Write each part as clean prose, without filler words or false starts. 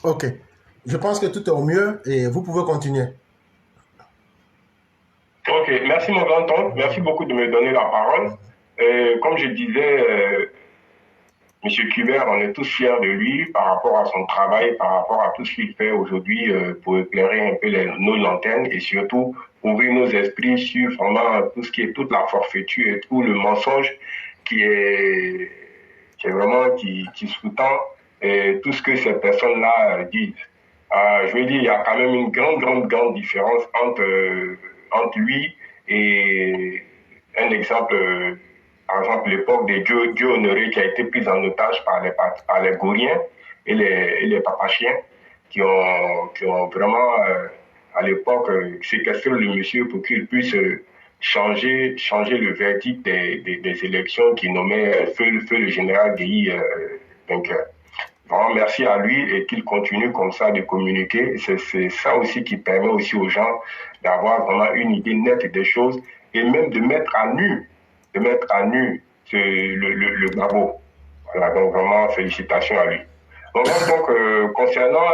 Ok. Je pense que tout est au mieux et vous pouvez continuer. Ok, merci mon grand-oncle, merci beaucoup de me donner la parole. Comme je disais, Monsieur Kubert, on est tous fiers de lui par rapport à son travail, par rapport à tout ce qu'il fait aujourd'hui pour éclairer un peu nos lanternes et surtout ouvrir nos esprits sur vraiment tout ce qui est toute la forfaiture et tout le mensonge qui est, qui est vraiment qui sous-tend tout ce que ces personnes-là disent. Je veux dire, il y a quand même une grande différence entre lui et un exemple, par exemple, l'époque des Dieu honorés qui a été prise en otage par les Goriens et les Papachiens qui ont vraiment, à l'époque, séquestré le monsieur pour qu'il puisse changer le verdict des élections qui nommaient feu le général Guéhi vainqueur. Vraiment, merci à lui et qu'il continue comme ça de communiquer. C'est ça aussi qui permet aussi aux gens d'avoir vraiment une idée nette des choses et même de mettre à nu le Gbagbo. Voilà, donc vraiment, félicitations à lui. Donc, concernant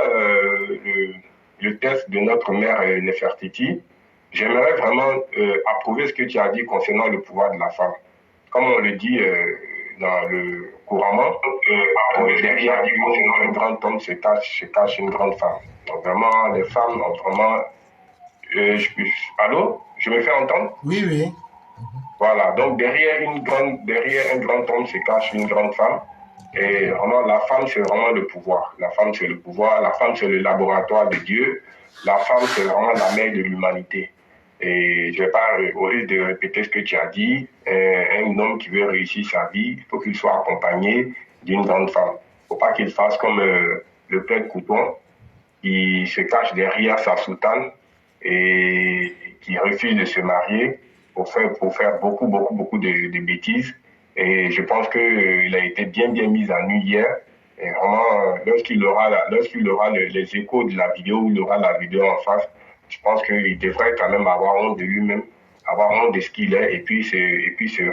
le test de notre mère Nefertiti, j'aimerais vraiment approuver ce que tu as dit concernant le pouvoir de la femme. Comme on le dit dans le couramment, derrière un grand homme se cache une grande femme. Donc vraiment, les femmes ont vraiment... allô? Je me fais entendre? Oui, oui. Voilà, donc derrière un grand homme se cache une grande femme. Et vraiment, la femme, c'est vraiment le pouvoir. La femme, c'est le pouvoir. La femme, c'est le laboratoire de Dieu. La femme, c'est vraiment la mère de l'humanité. Et je vais pas, au risque de répéter ce que tu as dit, un homme qui veut réussir sa vie, il faut qu'il soit accompagné d'une grande femme. Il ne faut pas qu'il fasse comme le père Couton, qui se cache derrière sa soutane et qui refuse de se marier pour faire beaucoup de bêtises. Et je pense qu'il a été bien mis à nu hier. Et vraiment, lorsqu'il aura les échos de la vidéo, ou il aura la vidéo en face, je pense qu'il devrait quand même avoir honte de lui-même, avoir honte de ce qu'il est, et puis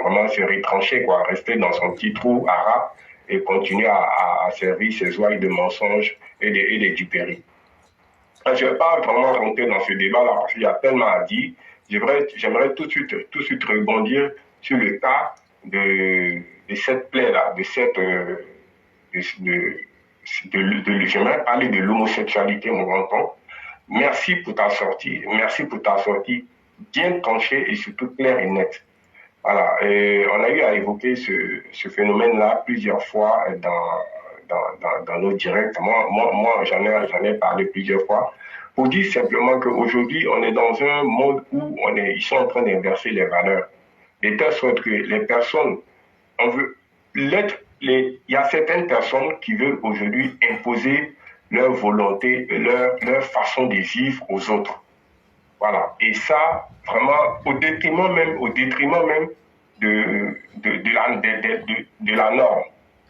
vraiment se retrancher, quoi, rester dans son petit trou arabe et continuer à servir ses ouailles de mensonges et des duperies. Je ne vais pas vraiment rentrer dans ce débat-là parce qu'il y a tellement à dire. J'aimerais tout de suite rebondir sur le cas de cette plaie-là, j'aimerais parler de l'homosexualité, mon grand-oncle. Merci pour ta sortie bien tranchée et surtout claire et nette. Voilà, et on a eu à évoquer ce phénomène-là plusieurs fois dans nos directs. Moi j'en ai parlé plusieurs fois pour dire simplement qu'aujourd'hui, on est dans un monde où ils sont en train d'inverser les valeurs. De telle sorte que les personnes, on veut, il y a certaines personnes qui veulent aujourd'hui imposer leur volonté, leur façon de vivre aux autres. Voilà. Et ça, vraiment, au détriment même de la norme.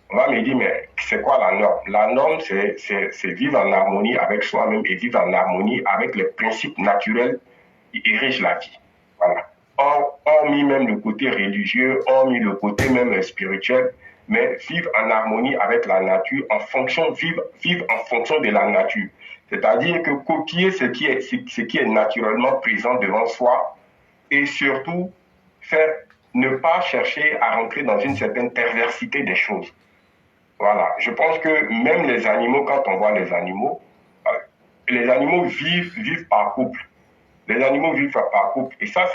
On va me dire, mais c'est quoi la norme? La norme, c'est vivre en harmonie avec soi-même et vivre en harmonie avec les principes naturels qui érigent la vie. Voilà. Hormis même le côté religieux, hormis le côté même spirituel, mais vivre en harmonie avec la nature, vivre en fonction de la nature. C'est-à-dire que copier ce qui est naturellement présent devant soi et surtout faire, ne pas chercher à rentrer dans une certaine perversité des choses. Voilà. Je pense que même les animaux, quand on voit les animaux vivent par couple. Les animaux vivent par couple. Et ça,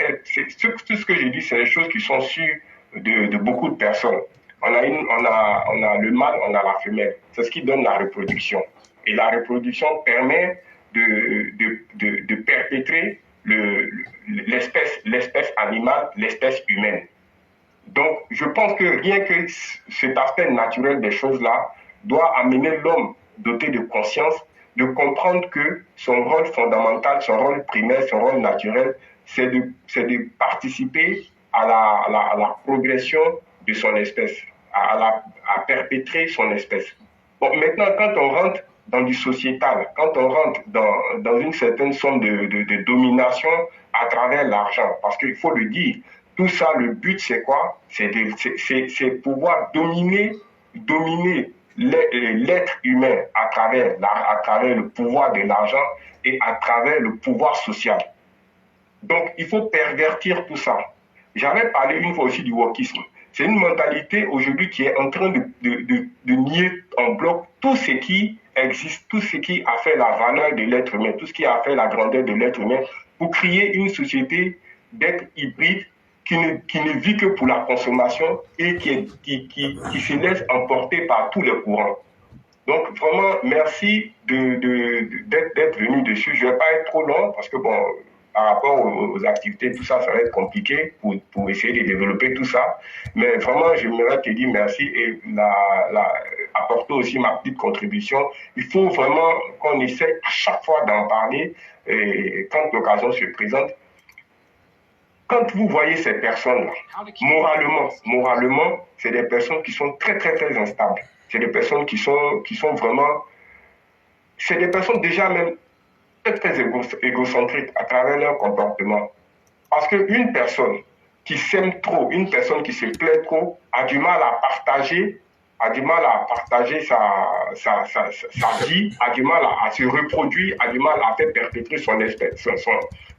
tout ce que j'ai dit, c'est des choses qui sont sûres de beaucoup de personnes. On a le mâle, on a la femelle. C'est ce qui donne la reproduction. Et la reproduction permet de perpétrer l'espèce animale, l'espèce humaine. Donc, je pense que rien que cet aspect naturel des choses-là doit amener l'homme doté de conscience de comprendre que son rôle fondamental, son rôle primaire, son rôle naturel, c'est de participer à la progression de son espèce, à perpétrer son espèce. Bon, maintenant, quand on rentre dans du sociétal, quand on rentre dans une certaine somme de domination à travers l'argent, parce qu'il faut le dire, tout ça, le but, c'est quoi? C'est pouvoir dominer l'être humain à travers le pouvoir de l'argent et à travers le pouvoir social. Donc, il faut pervertir tout ça. J'avais parlé une fois aussi du wokisme. C'est une mentalité aujourd'hui qui est en train de nier en bloc tout ce qui existe, tout ce qui a fait la valeur de l'être humain, tout ce qui a fait la grandeur de l'être humain, pour créer une société d'êtres hybrides qui ne vit que pour la consommation et qui se laisse emporter par tous les courants. Donc, vraiment, merci d'être venu dessus. Je ne vais pas être trop long parce que, bon, par rapport aux activités, tout ça, ça va être compliqué pour essayer de développer tout ça. Mais vraiment, j'aimerais te dire merci et apporter aussi ma petite contribution. Il faut vraiment qu'on essaie à chaque fois d'en parler et quand l'occasion se présente. Quand vous voyez ces personnes-là, moralement, c'est des personnes qui sont très, très, très instables. C'est des personnes qui sont vraiment... C'est des personnes déjà même très, très égocentriques à travers leur comportement. Parce qu'une personne qui s'aime trop, une personne qui se plaît trop, a du mal à partager sa vie, a du mal à se reproduire, a du mal à faire perpétrer son espèce,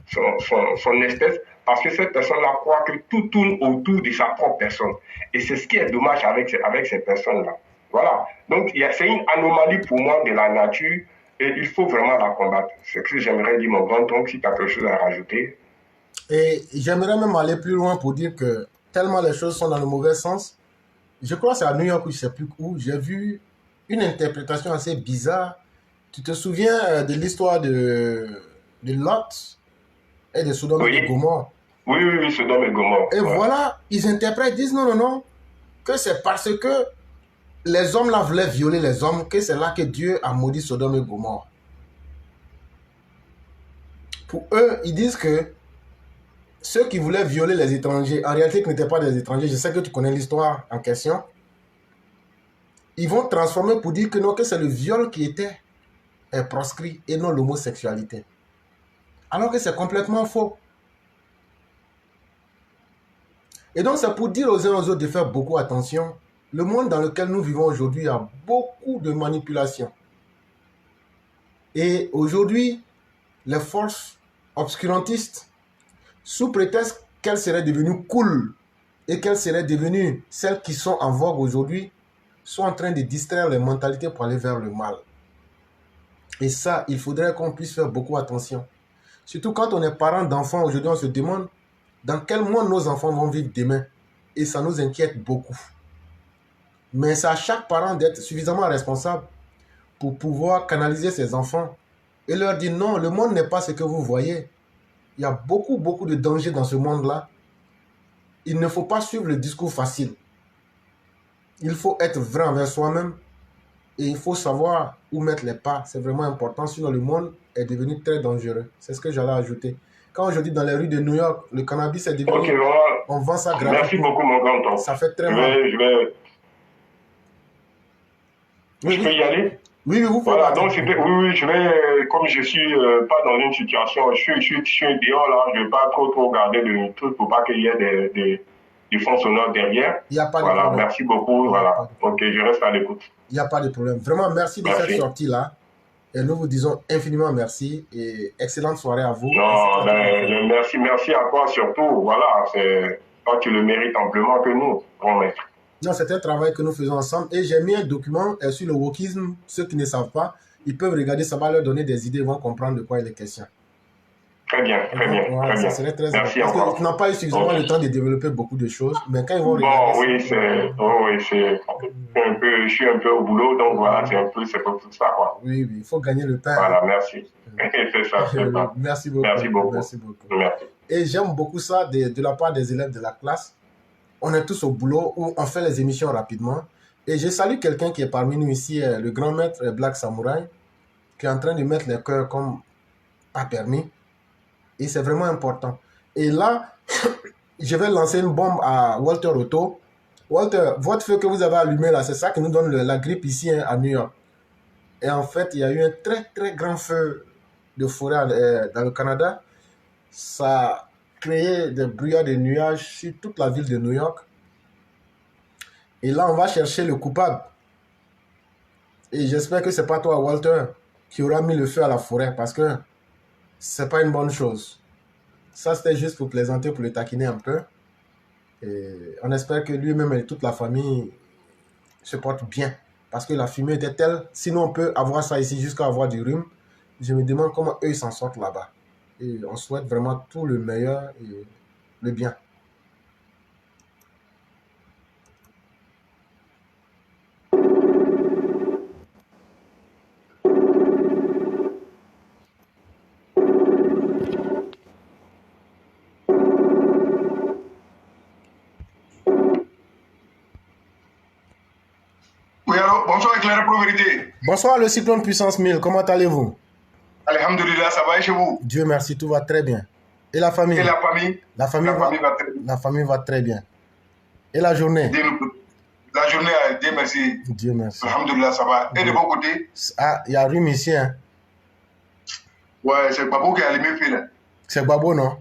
son espèce, parce que cette personne-là croit que tout tourne autour de sa propre personne. Et c'est ce qui est dommage avec ces personnes-là. Voilà. Donc, c'est une anomalie pour moi de la nature et il faut vraiment la combattre. C'est ce que j'aimerais dire, mon grand-oncle, si tu as quelque chose à rajouter. Et j'aimerais même aller plus loin pour dire que tellement les choses sont dans le mauvais sens. Je crois que c'est à New York ou je ne sais plus où. J'ai vu une interprétation assez bizarre. Tu te souviens de l'histoire de Lot et de Sodome et de Gomorrhe? Oui, Sodome et Gomorrhe. Et voilà, ils interprètent, disent non, que c'est parce que les hommes là voulaient violer les hommes, que c'est là que Dieu a maudit Sodome et Gomorrhe. Pour eux, ils disent que ceux qui voulaient violer les étrangers, en réalité qui n'étaient pas des étrangers, je sais que tu connais l'histoire en question, ils vont transformer pour dire que non, que c'est le viol qui était proscrit et non l'homosexualité. Alors que c'est complètement faux. Et donc c'est pour dire aux uns aux autres de faire beaucoup attention. Le monde dans lequel nous vivons aujourd'hui a beaucoup de manipulations. Et aujourd'hui, les forces obscurantistes, sous prétexte qu'elles seraient devenues cool et qu'elles seraient devenues celles qui sont en vogue aujourd'hui, sont en train de distraire les mentalités pour aller vers le mal. Et ça, il faudrait qu'on puisse faire beaucoup attention. Surtout quand on est parent d'enfants, aujourd'hui on se demande dans quel monde nos enfants vont vivre demain. Et ça nous inquiète beaucoup. Mais c'est à chaque parent d'être suffisamment responsable pour pouvoir canaliser ses enfants et leur dire non, le monde n'est pas ce que vous voyez. Il y a beaucoup de dangers dans ce monde-là. Il ne faut pas suivre le discours facile. Il faut être vrai envers soi-même et il faut savoir où mettre les pas. C'est vraiment important, sinon le monde est devenu très dangereux. C'est ce que j'allais ajouter. Quand aujourd'hui dans les rues de New York, le cannabis est devenu... Okay, voilà. On vend ça gratuitement. Merci beaucoup, mon grand-oncle. Ça fait très mal. Je peux y aller? Oui, vous pouvez. Voilà, donc c'était, oui, je vais, comme je suis pas dans une situation, je suis dehors là, je vais pas trop garder le truc pour pas qu'il y ait des fonds sonores derrière. Il n'y a pas de problème. problème. Merci beaucoup, voilà. Ok, je reste à l'écoute. Il n'y a pas de problème. Vraiment, merci de cette sortie-là. Et nous vous disons infiniment merci et excellente soirée à vous. Non, merci à toi surtout. Voilà, c'est toi qui le mérites amplement que nous, grand maître. Non, c'est un travail que nous faisons ensemble et j'ai mis un document sur le wokisme. Ceux qui ne savent pas, ils peuvent regarder, ça va leur donner des idées, ils vont comprendre de quoi il est question. Très bien. Ça serait très important. Parce qu'ils n'ont pas eu suffisamment le temps de développer beaucoup de choses, mais quand ils vont regarder... je suis un peu au boulot, donc voilà, c'est pour tout ça, quoi. Oui, il faut gagner le pain. Voilà, merci. C'est ça. Merci beaucoup. Merci beaucoup. Merci. Et j'aime beaucoup ça de la part des élèves de la classe. On est tous au boulot où on fait les émissions rapidement. Et je salue quelqu'un qui est parmi nous ici, le grand maître Black Samurai, qui est en train de mettre les cœurs comme pas permis. Et c'est vraiment important. Et là, je vais lancer une bombe à Walter Otto. Walter, votre feu que vous avez allumé là, c'est ça qui nous donne la grippe ici à New York. Et en fait, il y a eu un très grand feu de forêt dans le Canada. Ça a créé des brouillards de nuages sur toute la ville de New York. Et là, on va chercher le coupable. Et j'espère que c'est pas toi, Walter, qui aura mis le feu à la forêt parce que c'est pas une bonne chose. Ça, c'était juste pour plaisanter, pour le taquiner un peu. Et on espère que lui-même et toute la famille se portent bien. Parce que la fumée était telle, sinon on peut avoir ça ici jusqu'à avoir du rhume. Je me demande comment eux ils s'en sortent là-bas. Et on souhaite vraiment tout le meilleur et le bien. Oui, alors, bonsoir, éclairé pour vérité. Bonsoir le cyclone puissance 1000, comment allez-vous? Alhamdulillah, ça va et chez vous? Dieu merci, tout va très bien. Et la famille? Et la famille? La famille va très bien. La famille va très bien. Et la journée? La journée, Dieu merci. Dieu merci. Alhamdulillah, ça va. Et de bon côté? Ah, il y a rhume ici, hein? Ouais, c'est Babo qui a allumé le fil. C'est Babo, non?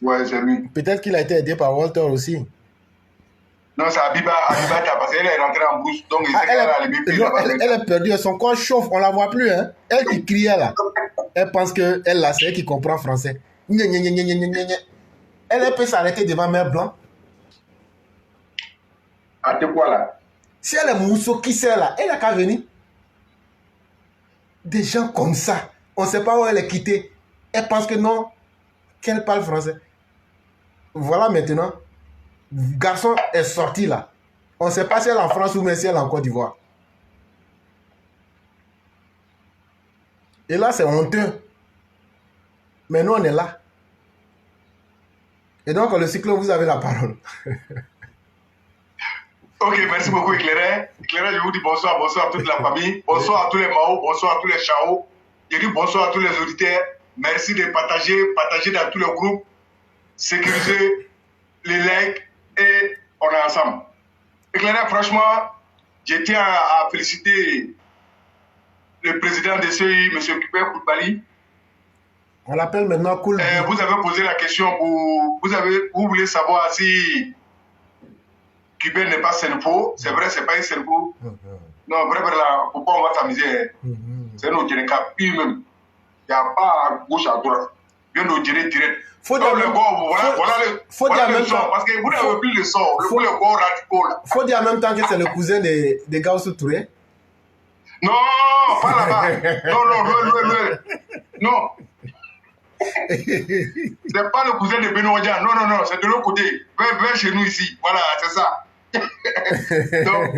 Ouais, c'est lui. Peut-être qu'il a été aidé par Walter aussi. Non, c'est Abiba parce qu'elle est rentrée en brousse, donc il sait qu'elle a allumé le fil. Elle est perdue, son corps chauffe, on ne la voit plus, hein? Elle qui criait là. Elle pense qu'elle là, c'est elle qui comprend français. Elle peut s'arrêter devant Mère Blanc. Ah, t'es quoi là? Si elle est mousseau qui sait là, elle n'a qu'à venir. Des gens comme ça, on ne sait pas où elle est quittée. Elle pense que non, qu'elle parle français. Voilà maintenant, le garçon est sorti là. On ne sait pas si elle est en France ou même si elle est en Côte d'Ivoire. Et là, c'est honteux. Mais nous, on est là. Et donc, le cyclone, vous avez la parole. Ok, merci beaucoup, Éclairé. Éclairé, je vous dis bonsoir, bonsoir à toute la famille. Bonsoir à tous les Mao, bonsoir à tous les Chao. Je dis bonsoir à tous les auditeurs. Merci de partager dans tous les groupes, sécuriser les likes et on est ensemble. Éclairé, franchement, je tiens à féliciter le président de CEI, M. Kuber Koulibaly. On l'appelle maintenant Koulibaly. Vous avez posé la question pour... Vous voulez savoir si Kuber n'est pas Senfo. C'est vrai, c'est pas un Senfo. Non, bref, là, pourquoi on va s'amuser? C'est nous qui cap même. Il n'y a pas à gauche, à droite. Bien nous dire direct. Faut dire le son. Parce que vous n'avez plus le son. Le corps radical. Faut dire en même temps que c'est le cousin des Gaussou Touré. Non, pas là-bas. Non. C'est pas le cousin de Benoît Dian. Non, c'est de l'autre côté. Viens chez nous ici. Voilà, c'est ça. Donc,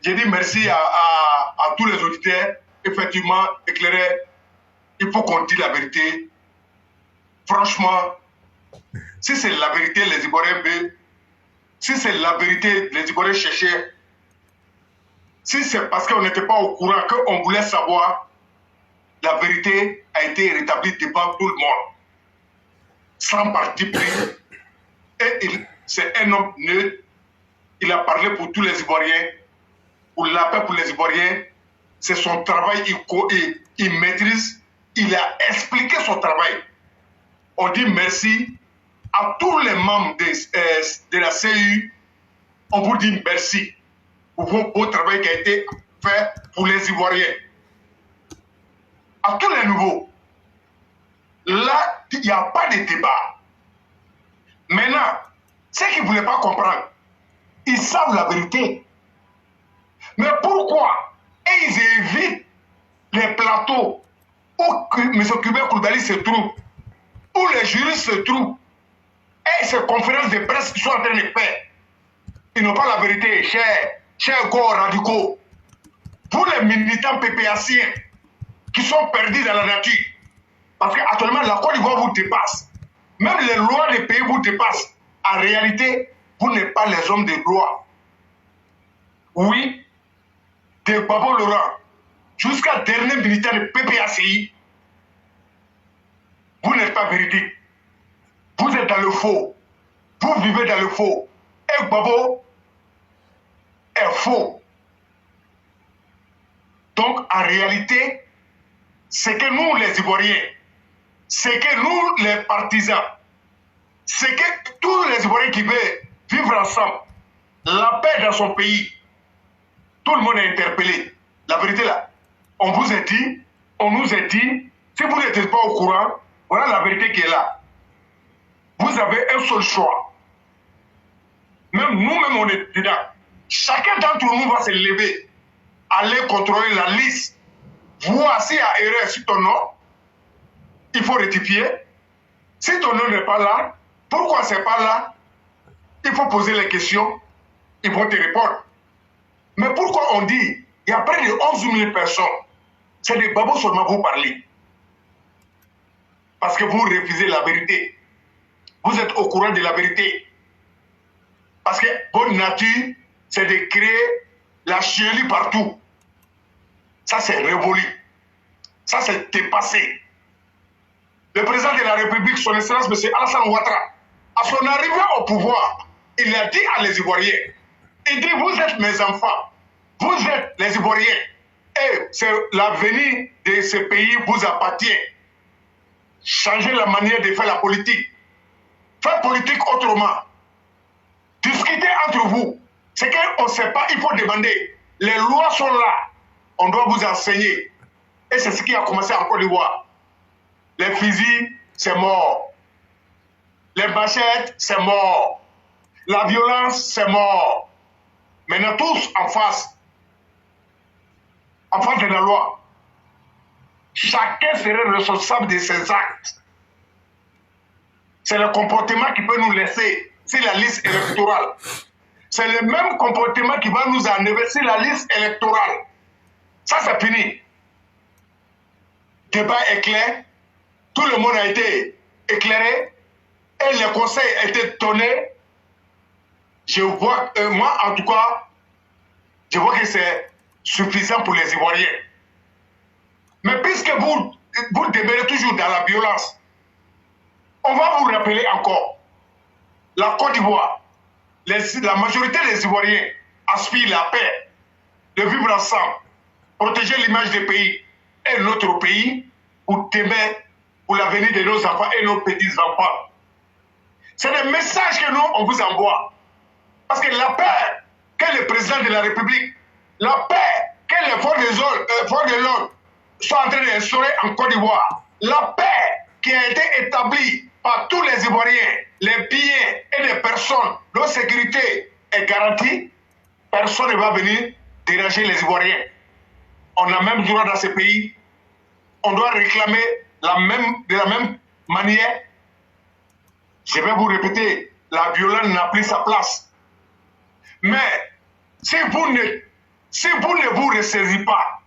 j'ai dit merci à tous les auditeurs. Effectivement, Éclairé, il faut qu'on dise la vérité. Franchement, si c'est la vérité, les Ivoiriens veulent. Si c'est la vérité, les Ivoiriens cherchaient. Si c'est parce qu'on n'était pas au courant, qu'on voulait savoir, la vérité a été rétablie devant tout le monde. Sans parti pris. Et c'est un homme neutre. Il a parlé pour tous les Ivoiriens. Pour la paix pour les Ivoiriens. C'est son travail, il maîtrise. Il a expliqué son travail. On dit merci à tous les membres de la CEI. On vous dit merci pour votre travail qui a été fait pour les Ivoiriens. À tous les niveaux. Là, il n'y a pas de débat. Maintenant, ceux qui ne voulaient pas comprendre, ils savent la vérité. Mais pourquoi ils évitent les plateaux où M. Kuber Koulibaly se trouve, où les juristes se trouvent, et ces conférences de presse qui sont en train de faire? Ils n'ont pas la vérité, chers corps radicaux. Vous les militants PPAciens qui sont perdus dans la nature, parce qu'actuellement la Côte d'Ivoire vous dépasse. Même les lois des pays vous dépassent. En réalité, vous n'êtes pas les hommes de loi. Oui, de Babo Laurent jusqu'à dernier militaire de PPACI, vous n'êtes pas véridique. Vous êtes dans le faux. Vous vivez dans le faux. Et Babo est faux. Donc, en réalité, c'est que nous, les Ivoiriens, c'est que nous, les partisans, c'est que tous les Ivoiriens qui veulent vivre ensemble, la paix dans son pays, Tout le monde est interpellé. La vérité là, on vous a dit, on nous a dit, si vous n'êtes pas au courant, voilà la vérité qui est là. Vous avez un seul choix. Même nous-mêmes, on est dedans. Chacun d'entre nous va se lever, aller contrôler la liste. Voir s'il y a erreur sur ton nom, il faut rectifier. Si ton nom n'est pas là, pourquoi c'est pas là? Il faut poser les questions, ils vont te répondre. Mais pourquoi on dit, il y a près de 11 000 personnes, c'est des babos seulement vous parlez. Parce que vous refusez la vérité. Vous êtes au courant de la vérité. Parce que votre nature, c'est de créer la chienlit partout. Ça, c'est révolu. Ça, c'est dépassé. Le président de la République, son Excellence, M. Alassane Ouattara, à son arrivée au pouvoir, il a dit à les Ivoiriens, il dit, vous êtes mes enfants, vous êtes les Ivoiriens, et c'est l'avenir de ce pays vous appartient. Changez la manière de faire la politique. Faites politique autrement. Discutez entre vous. C'est qu'on ne sait pas, il faut demander. Les lois sont là. On doit vous enseigner. Et c'est ce qui a commencé en Côte d'Ivoire. Les fusils, c'est mort. Les machettes, c'est mort. La violence, c'est mort. Maintenant, tous en face de la loi. Chacun serait responsable de ses actes. C'est le comportement qui peut nous laisser sur la liste électorale. C'est le même comportement qui va nous enlever sur la liste électorale. Ça, c'est fini. Le débat est clair. Tout le monde a été éclairé. Et les conseils ont été donnés. Je vois, moi, en tout cas, je vois que c'est suffisant pour les Ivoiriens. Mais puisque vous demeurez toujours dans la violence, on va vous rappeler encore, la Côte d'Ivoire, la majorité des Ivoiriens aspirent la paix, de vivre ensemble, protéger l'image des pays et notre pays pour demain, pour l'avenir de nos enfants et nos petits-enfants. C'est le message que nous, on vous envoie. Parce que la paix que le président de la République, la paix que les forces de l'ordre sont en train d'instaurer en Côte d'Ivoire, la paix qui a été établie par tous les Ivoiriens, les biens et les personnes dont sécurité est garantie, personne ne va venir déranger les Ivoiriens. On a même droit dans ce pays, on doit réclamer de la même manière. Je vais vous répéter, la violence n'a plus sa place. Mais si vous ne vous ressaisissez pas,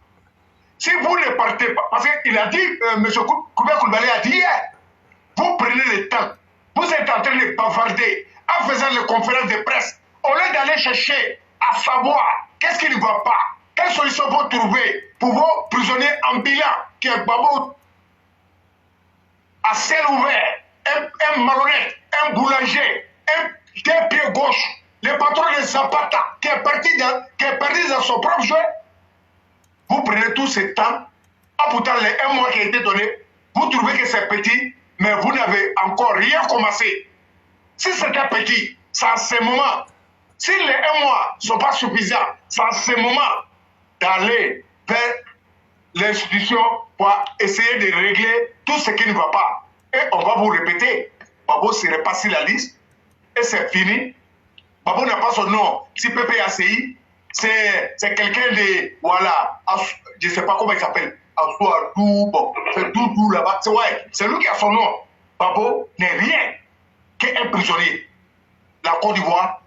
si vous ne partez pas, parce qu'il a dit, M. Kouba Koulibaly a dit hier, vous prenez le temps, vous êtes en train de bavarder en faisant les conférences de presse, au lieu d'aller chercher à savoir qu'est-ce qui ne va pas, quelle solution vous trouvez pour vos prisonniers en bilan, qui est Babo, à ciel ouvert, un malhonnête, un boulanger, un pied gauche, le patron de Zapata, qui est parti dans son propre jeu. Vous prenez tout ce temps, pourtant les 1 mois qui a été donné, vous trouvez que c'est petit, mais vous n'avez encore rien commencé. Si c'était petit, c'est à ce moment. Si les 1 mois ne sont pas suffisants, c'est à ce moment d'aller vers l'institution pour essayer de régler tout ce qui ne va pas. Et on va vous répéter, Babo serait passé la liste, et c'est fini. Babo n'a pas son nom. Si PPACI, c'est quelqu'un de, voilà, je ne sais pas comment il s'appelle, bon, c'est Doudou là-bas, c'est lui qui a son nom. Babo n'est rien qu'un prisonnier. La Côte d'Ivoire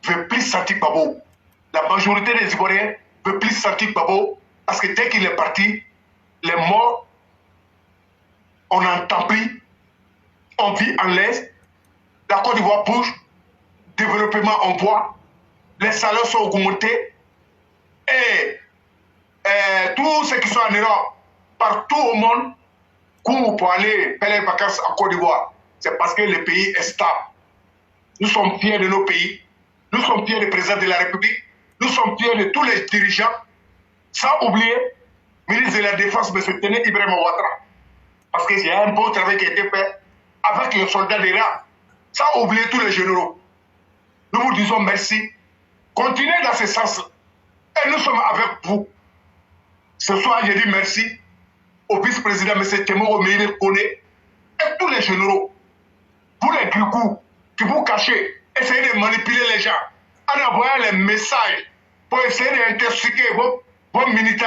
ne veut plus sentir Babo. La majorité des Ivoiriens ne veut plus sentir Babo, parce que dès qu'il est parti, les morts, on n'entend plus, on vit en l'aise, la Côte d'Ivoire bouge, développement on voit, les salaires sont augmentés, et tous ceux qui sont en Europe, partout au monde, courent pour aller faire les vacances en Côte d'Ivoire. C'est parce que le pays est stable. Nous sommes fiers de nos pays, nous sommes fiers du président de la République, nous sommes fiers de tous les dirigeants, sans oublier le ministre de la Défense, M. Téné Ibrahima Ouattara. Parce qu'il y a un beau travail qui a été fait avec les soldats d'Irak, sans oublier tous les généraux. Nous vous disons merci. Continuez dans ce sens. Et Et nous sommes avec vous. Ce soir, je dis merci au vice-président M. Temoro Meïle Kone et tous les généraux. Vous les grigous qui vous cachez, essayez de manipuler les gens en envoyant les messages pour essayer d'intoxiquer vos militants.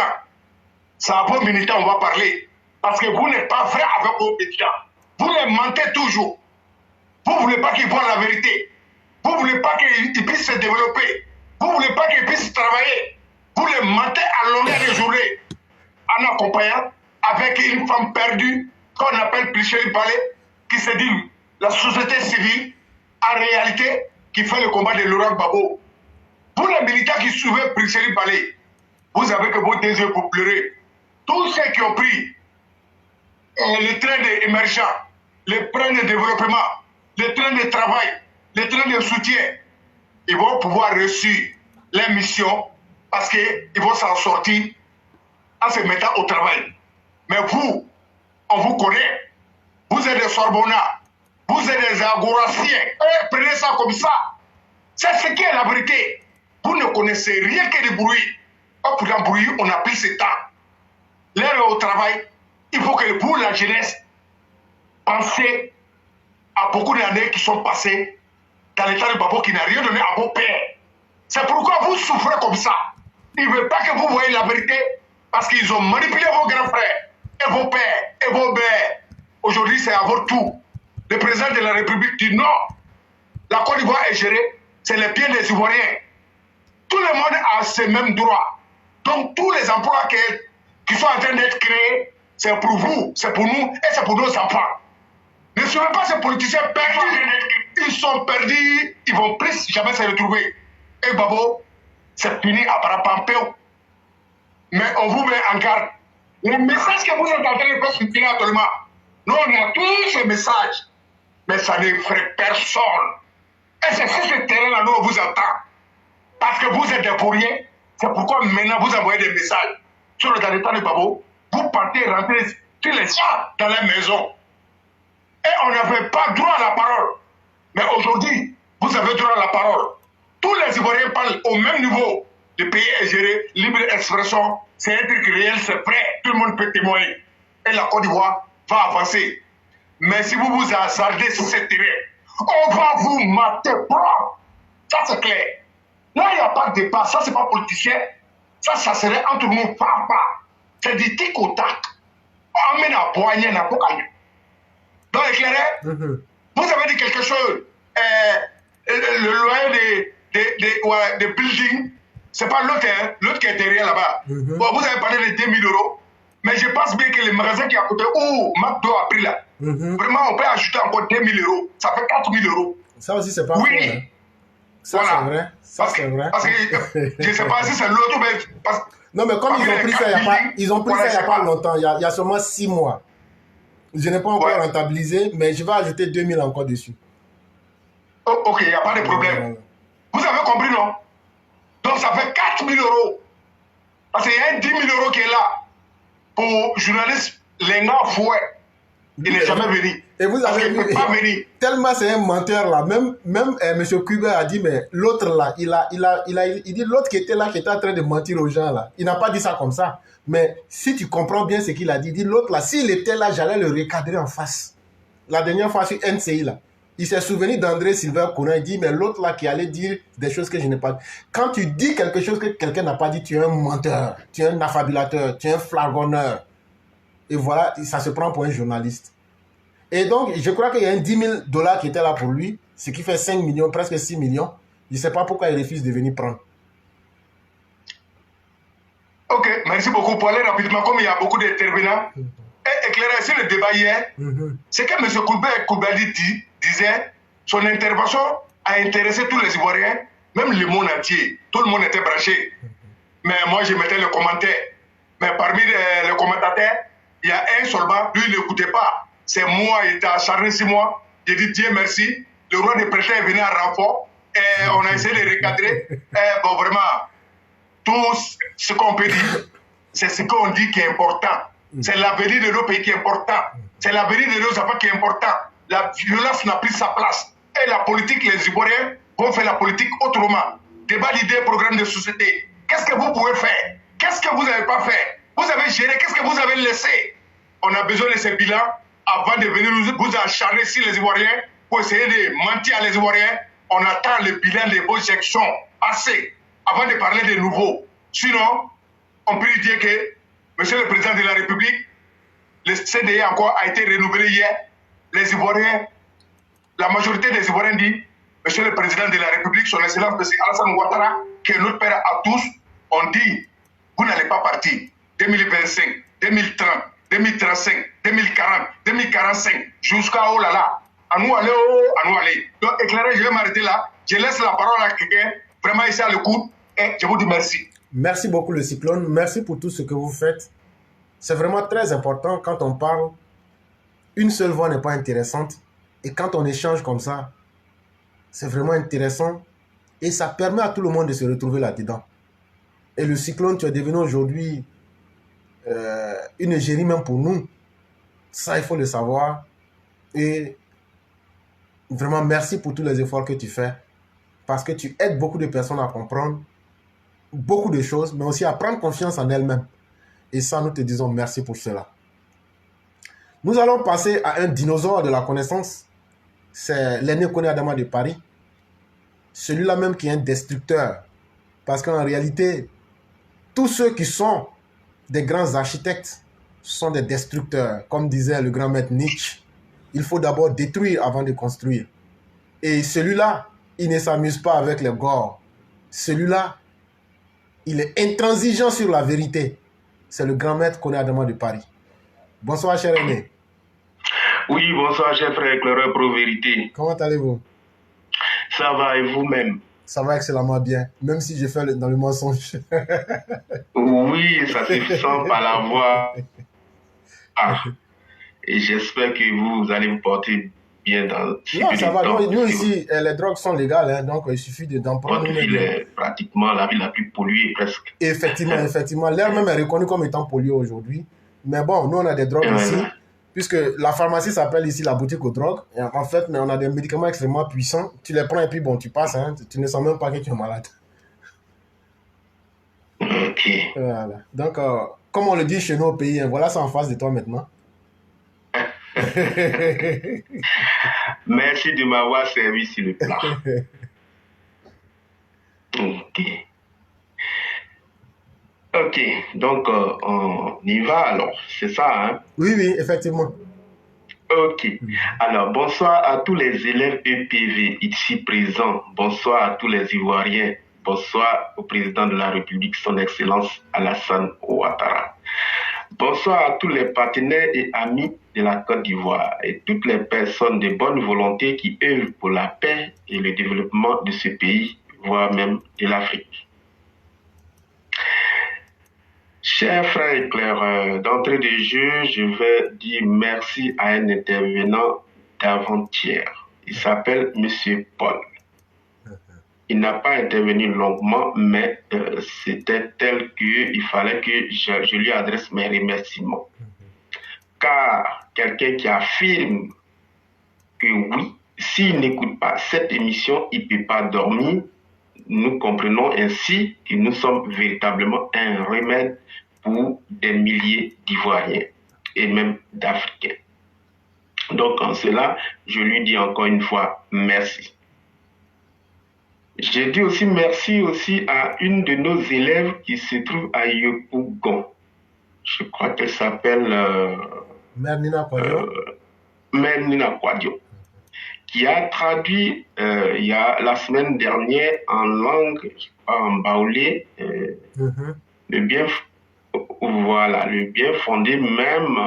C'est à vos militants on va parler. Parce que vous n'êtes pas vrai avec vos militants. Vous les mentez toujours. Vous ne voulez pas qu'ils voient la vérité. Vous ne voulez pas qu'ils puissent se développer. Vous ne voulez pas qu'ils puissent travailler. Vous les mentez à longueur de journée en accompagnant avec une femme perdue qu'on appelle Plicheli Palais qui se dit la société civile en réalité qui fait le combat de Laurent Gbagbo. Vous les militants qui suivez Plicheli Palais, vous avez que vos deux yeux pour pleurer. Tous ceux qui ont pris les trains d'émergence, les trains de développement, les trains de travail, les trains de soutien, ils vont pouvoir réussir les missions parce qu'ils vont s'en sortir en se mettant au travail. Mais vous, on vous connaît. Vous êtes des Sorbonnats, vous êtes des Agoraciens. Prenez ça comme ça. C'est ce qui est la vérité. Vous ne connaissez rien que du bruit. Pour le bruit, on a pris ce temps. L'heure est au travail. Il faut que vous, la jeunesse, pensez à beaucoup d'années qui sont passées dans l'état de Babo qui n'a rien donné à vos pères. C'est pourquoi vous souffrez comme ça. Ils ne veulent pas que vous voyez la vérité parce qu'ils ont manipulé vos grands frères et vos pères et vos mères. Aujourd'hui, c'est à votre tour. Le président de la République dit non. La Côte d'Ivoire est gérée, c'est les biens des Ivoiriens. Tout le monde a ces mêmes droits. Donc, tous les emplois qui sont en train d'être créés, c'est pour vous, c'est pour nous et c'est pour nos enfants. Ne suivez pas ces politiciens perdus. Ils sont perdus, ils vont plus jamais se retrouver. Et Babo, c'est fini à Parapampeo. Mais on vous met en garde. Les messages que vous êtes en train de faire circuler actuellement, nous on a tous ces messages, mais ça ne ferait personne. Et c'est sur ce terrain-là nous on vous entend. Parce que vous êtes des pourriens, c'est pourquoi maintenant vous envoyez des messages sur le l'état de Babo. Vous partez rentrer tous les soirs dans la maison. Et on n'avait pas droit à la parole. Mais aujourd'hui, vous avez droit à la parole. Tous les Ivoiriens parlent au même niveau. Le pays est géré, libre expression, c'est un truc réel, c'est vrai, tout le monde peut témoigner. Et la Côte d'Ivoire va avancer. Mais si vous vous hasardez sur ce terrain, on va vous mater propre. Ça c'est clair. Là, il n'y a pas de débat, ça c'est pas politicien. Ça serait entre nous, papa. C'est du tic au tac. On amène à poignet, à poignet. Donc, éclairé, vous avez dit quelque chose. Le loyer des buildings, c'est pas l'autre, hein, l'autre qui est derrière là-bas. Bon, vous avez parlé de 2 000 euros, mais je pense bien que les magasins qui a coûté, McDo a pris là. Vraiment, on peut ajouter encore 2 000 euros. Ça fait 4 000 euros. Ça aussi, c'est pas oui. Faux, hein. Ça, voilà. c'est vrai. Ça, c'est vrai. Parce que je ne sais pas si c'est l'autre, mais. Non, mais comme ils ont pris ça il n'y a pas longtemps, il y a seulement 6 mois. Je n'ai pas encore rentabilisé, mais je vais ajouter 2 000 encore dessus. Oh, ok, il n'y a pas de problème. Vous avez compris, non? Donc ça fait 4 000 euros. Parce qu'il y a un 10 000 euros qui est là pour journaliste Lenga Fouet. Il n'est jamais venu. Et vous avez vu, pas venir. Tellement c'est un menteur là. Même M. Kubert a dit, mais l'autre là, il dit l'autre qui était là, qui était en train de mentir aux gens là. Il n'a pas dit ça comme ça. Mais si tu comprends bien ce qu'il a dit, il dit l'autre là, s'il était là, j'allais le recadrer en face. La dernière fois sur NCI là. Il s'est souvenu d'André Silver Conan, il dit, mais l'autre là qui allait dire des choses que je n'ai pas dit. Quand tu dis quelque chose que quelqu'un n'a pas dit, tu es un menteur, tu es un affabulateur, tu es un flagonneur. Et voilà, ça se prend pour un journaliste. Et donc, je crois qu'il y a un 10 000 $ qui était là pour lui, ce qui fait 5 millions, presque 6 millions. Je ne sais pas pourquoi il refuse de venir prendre. Ok, merci beaucoup. Pour aller rapidement, comme il y a beaucoup d'intervenants, et éclairer sur le débat hier, c'est que M. Koulibaly disait, son intervention a intéressé tous les Ivoiriens, même le monde entier. Tout le monde était branché. Mais moi, je mettais le commentaire. Mais parmi les commentateurs, il y a un seulement, lui, il n'écoutait pas. C'est moi, il était acharné 6 mois. J'ai dit Dieu merci. Le roi des prêtres est venu en renfort. Et on a essayé de recadrer. Et bon, vraiment, tout ce qu'on peut dire, c'est ce qu'on dit qui est important. C'est l'avenir de nos pays qui est important. C'est l'avenir de nos enfants qui est important. La violence n'a pris sa place. Et la politique, les Ivoiriens vont faire la politique autrement. Débat d'idées, programme de société. Qu'est-ce que vous pouvez faire? Qu'est-ce que vous n'avez pas fait? Vous avez géré, qu'est-ce que vous avez laissé? On a besoin de ces bilans avant de venir vous acharner sur les Ivoiriens pour essayer de mentir à les Ivoiriens. On attend le bilan de vos sections assez avant de parler de nouveaux. Sinon, on peut lui dire que, Monsieur le Président de la République, le CDI encore a été renouvelé hier. Les Ivoiriens, la majorité des Ivoiriens dit, Monsieur le Président de la République, son Excellence M. Alassane Ouattara, qui est notre père à tous, on dit, vous n'allez pas partir. 2025, 2030, 2035, 2040, 2045, jusqu'à oh là là. À nous aller, oh, à nous aller. Donc, éclairé, je vais m'arrêter là. Je laisse la parole à quelqu'un, vraiment ici à l'écoute, et je vous dis merci. Merci beaucoup, le Cyclone. Merci pour tout ce que vous faites. C'est vraiment très important quand on parle. Une seule voix n'est pas intéressante. Et quand on échange comme ça, c'est vraiment intéressant. Et ça permet à tout le monde de se retrouver là-dedans. Et le Cyclone, tu es devenu aujourd'hui une égérie même pour nous. Ça, il faut le savoir. Et vraiment, merci pour tous les efforts que tu fais. Parce que tu aides beaucoup de personnes à comprendre beaucoup de choses, mais aussi à prendre confiance en elles-mêmes. Et ça, nous te disons merci pour cela. Nous allons passer à un dinosaure de la connaissance. C'est l'aîné Kone Adama de Paris. Celui-là même qui est un destructeur. Parce qu'en réalité, tous ceux qui sont des grands architectes sont des destructeurs. Comme disait le grand maître Nietzsche, il faut d'abord détruire avant de construire. Et celui-là, il ne s'amuse pas avec les gores. Celui-là, il est intransigeant sur la vérité. C'est le grand maître Kone Adama de Paris. Bonsoir, cher aîné. Oui, bonsoir, cher frère éclaireur pro-vérité. Comment allez-vous? Ça va, et vous-même? Ça va excellemment bien, même si je fais dans le mensonge. Oui, ça se sent par la voix. Ah. Et j'espère que vous allez vous porter bien dans ce Non, ça va. Nous ici, les drogues sont légales, hein, donc il suffit d'en prendre. Votre ville est pratiquement la ville la plus polluée, presque. Effectivement. L'air même est reconnu comme étant pollué aujourd'hui. Mais bon, nous, on a des drogues ici, puisque la pharmacie s'appelle ici la boutique aux drogues. Et en fait, mais on a des médicaments extrêmement puissants. Tu les prends et puis bon, tu passes. Hein, tu ne sens même pas que tu es malade. Ok. Voilà. Donc, comme on le dit chez nous au pays, hein, voilà ça en face de toi maintenant. Merci de m'avoir servi sur le plat. Ok, donc on y va alors, c'est ça, hein? Oui, effectivement. Ok, alors bonsoir à tous les élèves EPV ici présents, bonsoir à tous les Ivoiriens, bonsoir au président de la République, son Excellence Alassane Ouattara. Bonsoir à tous les partenaires et amis de la Côte d'Ivoire et toutes les personnes de bonne volonté qui œuvrent pour la paix et le développement de ce pays, voire même de l'Afrique. Chers frères éclaireurs, d'entrée de jeu, je vais dire merci à un intervenant d'avant-hier. Il s'appelle M. Paul. Il n'a pas intervenu longuement, mais c'était tel qu'il fallait que je lui adresse mes remerciements. Car quelqu'un qui affirme que oui, s'il n'écoute pas cette émission, il ne peut pas dormir, nous comprenons ainsi que nous sommes véritablement un remède pour des milliers d'Ivoiriens et même d'Africains. Donc en cela, je lui dis encore une fois merci. J'ai dit aussi merci aussi à une de nos élèves qui se trouve à Yopougon. Je crois qu'elle s'appelle Mère Nina Kouadio. Mère Nina Kouadio, qui a traduit il y a la semaine dernière en langue, en baoulé, le bien fondé même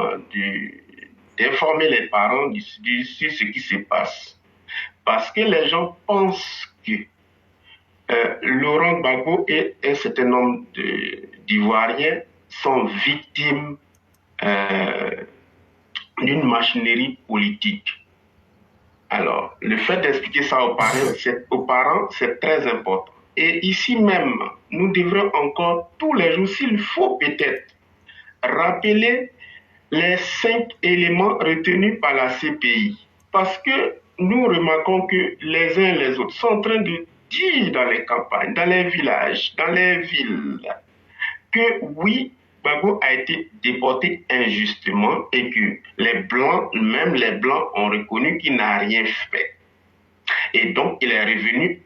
d'informer les parents sur ce qui se passe. Parce que les gens pensent que Laurent Gbagbo et un certain nombre d'Ivoiriens sont victimes d'une machinerie politique. Alors, le fait d'expliquer ça aux parents, c'est très important. Et ici même, nous devrons encore tous les jours, s'il faut peut-être, rappeler les 5 éléments retenus par la CPI. Parce que nous remarquons que les uns et les autres sont en train de dit dans les campagnes, dans les villages, dans les villes, que oui, Gbagbo a été déporté injustement et que les Blancs, même les Blancs, ont reconnu qu'il n'a rien fait. Et donc, il est revenu,